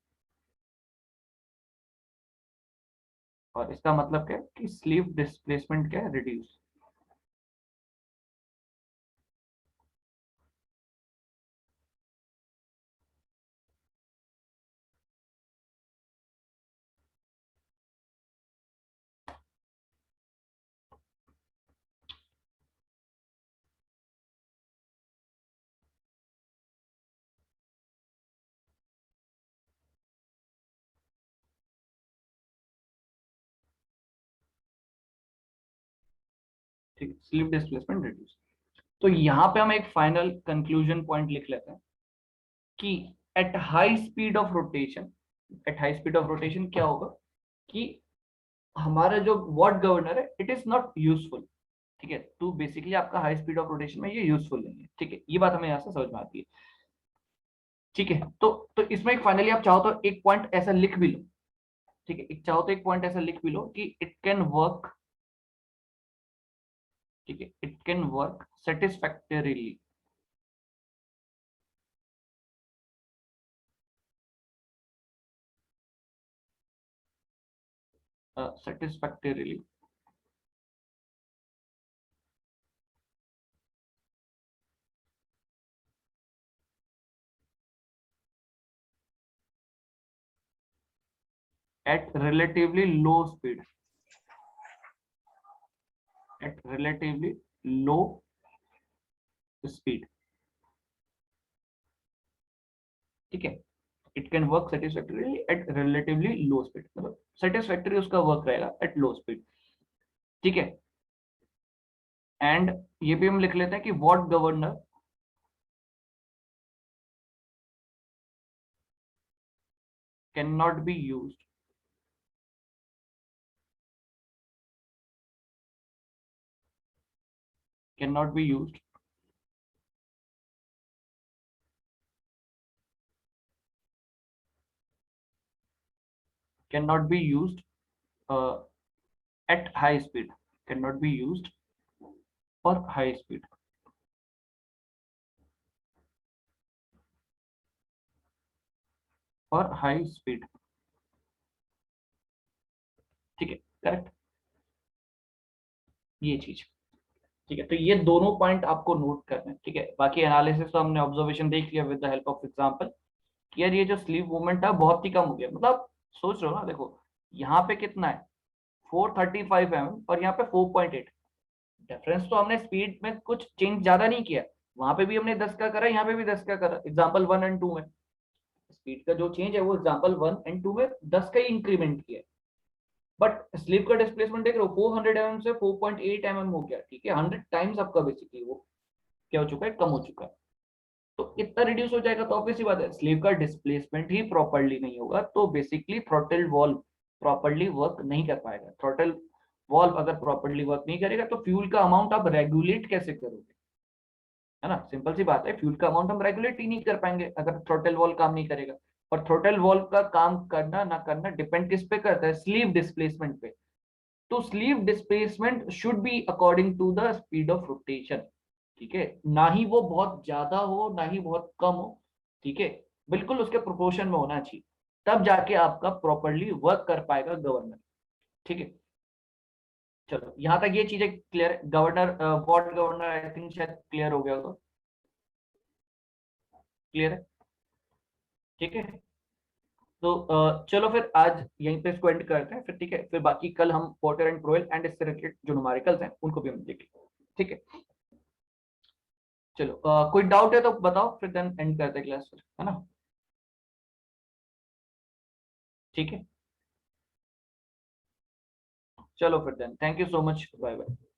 और इसका मतलब क्या है कि स्लीव डिस्प्लेसमेंट क्या है, रिड्यूस। ठीक है, स्लीव डिस्प्लेसमेंट रिड्यूस। तो यहाँ पे हम एक फाइनल कंक्लूजन पॉइंट लिख लेते हैं कि at high speed of rotation, at high speed of rotation क्या होगा कि हमारा जो वॉट गवर्नर है इट इज नॉट यूजफुल। ठीक है, तो बेसिकली आपका हाई स्पीड ऑफ रोटेशन में ये यूजफुल नहीं है। ठीक है, ये बात हमें यहाँ से समझ में आती है। ठीक है, तो इसमें एक फाइनली आप चाहो तो एक पॉइंट ऐसा लिख भी लो। ठीक है, एक चाहो तो एक पॉइंट ऐसा लिख भी लो कि इट कैन वर्क, ठीक है, it can work satisfactorily, satisfactorily at relatively low speed, at relatively low speed। ठीक है, it can work satisfactorily at relatively low speed, मतलब सेटिस्फैक्टरी उसका वर्क रहेगा एट लो स्पीड। ठीक है, एंड ये भी हम लिख लेते हैं कि what governor can not be used, can not be used can not be used at high speed, cannot be used for high speed, for high speed। ठीक है, करेक्ट, ये चीज। ठीक है, तो ये दोनों पॉइंट आपको नोट करना है। ठीक है, बाकी एनालिसिस तो हमने ऑब्जर्वेशन देख लिया with the help of example कि यार ये जो स्लीव मूवमेंट है बहुत ही कम हो गया, मतलब सोच रहे हो ना, देखो यहाँ पे कितना है 435 mm और यहाँ पे 4.8, डिफरेंस तो हमने स्पीड में कुछ चेंज ज्यादा नहीं किया, वहां पे भी हमने 10 का करा, यहाँ पे भी 10 का करा, एग्जाम्पल 1 और 2 में स्पीड का जो चेंज है वो एग्जाम्पल 1 और 2 में 10 का ही इंक्रीमेंट किया है। बट स्लीप का डिस्प्लेसमेंट देख रहे हो 400 mm से 4.8 mm हो गया। ठीक है, 100 टाइम्स आपका बेसिकली वो क्या हो चुका है, कम हो चुका है। तो इतना रिड्यूस हो जाएगा तो ऑब्वियसली बात है स्लीव का डिस्प्लेसमेंट ही प्रॉपर्ली नहीं होगा, तो basically throttle valve properly work नहीं कर पाएगा। थ्रॉटल वॉल्व अगर प्रॉपर्ली वर्क नहीं करेगा तो फ्यूल का अमाउंट आप रेगुलेट कैसे करोगे, है ना, सिंपल सी बात है, फ्यूल का अमाउंट हम रेगुलेट ही नहीं कर पाएंगे अगर थ्रॉटल वॉल्व काम नहीं करेगा। और थ्रॉटल वॉल्व का काम करना ना करना डिपेंड किस पे करता है, स्लीव डिस्प्लेसमेंट पे। तो sleeve displacement should be according to the speed of rotation. ठीक है, ना ही वो बहुत ज्यादा हो ना ही बहुत कम हो, ठीक है, बिल्कुल उसके प्रोपोर्शन में होना चाहिए, तब जाके आपका प्रॉपरली वर्क कर पाएगा गवर्नर। ठीक है, चलो यहाँ तक ये चीजें क्लियर है। Governor ward governor I think शायद क्लियर हो गया होगा, क्लियर है। ठीक है, तो चलो फिर आज यहीं पे इसको एंड करते हैं फिर। ठीक है, फिर बाकी कल हम पोर्टर एंड प्रोएल एंड इससे रिलेटेड जो न्यूमेरिकल्स हैं उनको भी हम देखेंगे। ठीक है, चलो कोई डाउट है तो बताओ, फिर देन एंड करते क्लास फिर, है ना। ठीक है, चलो फिर then, thank you so much, bye bye.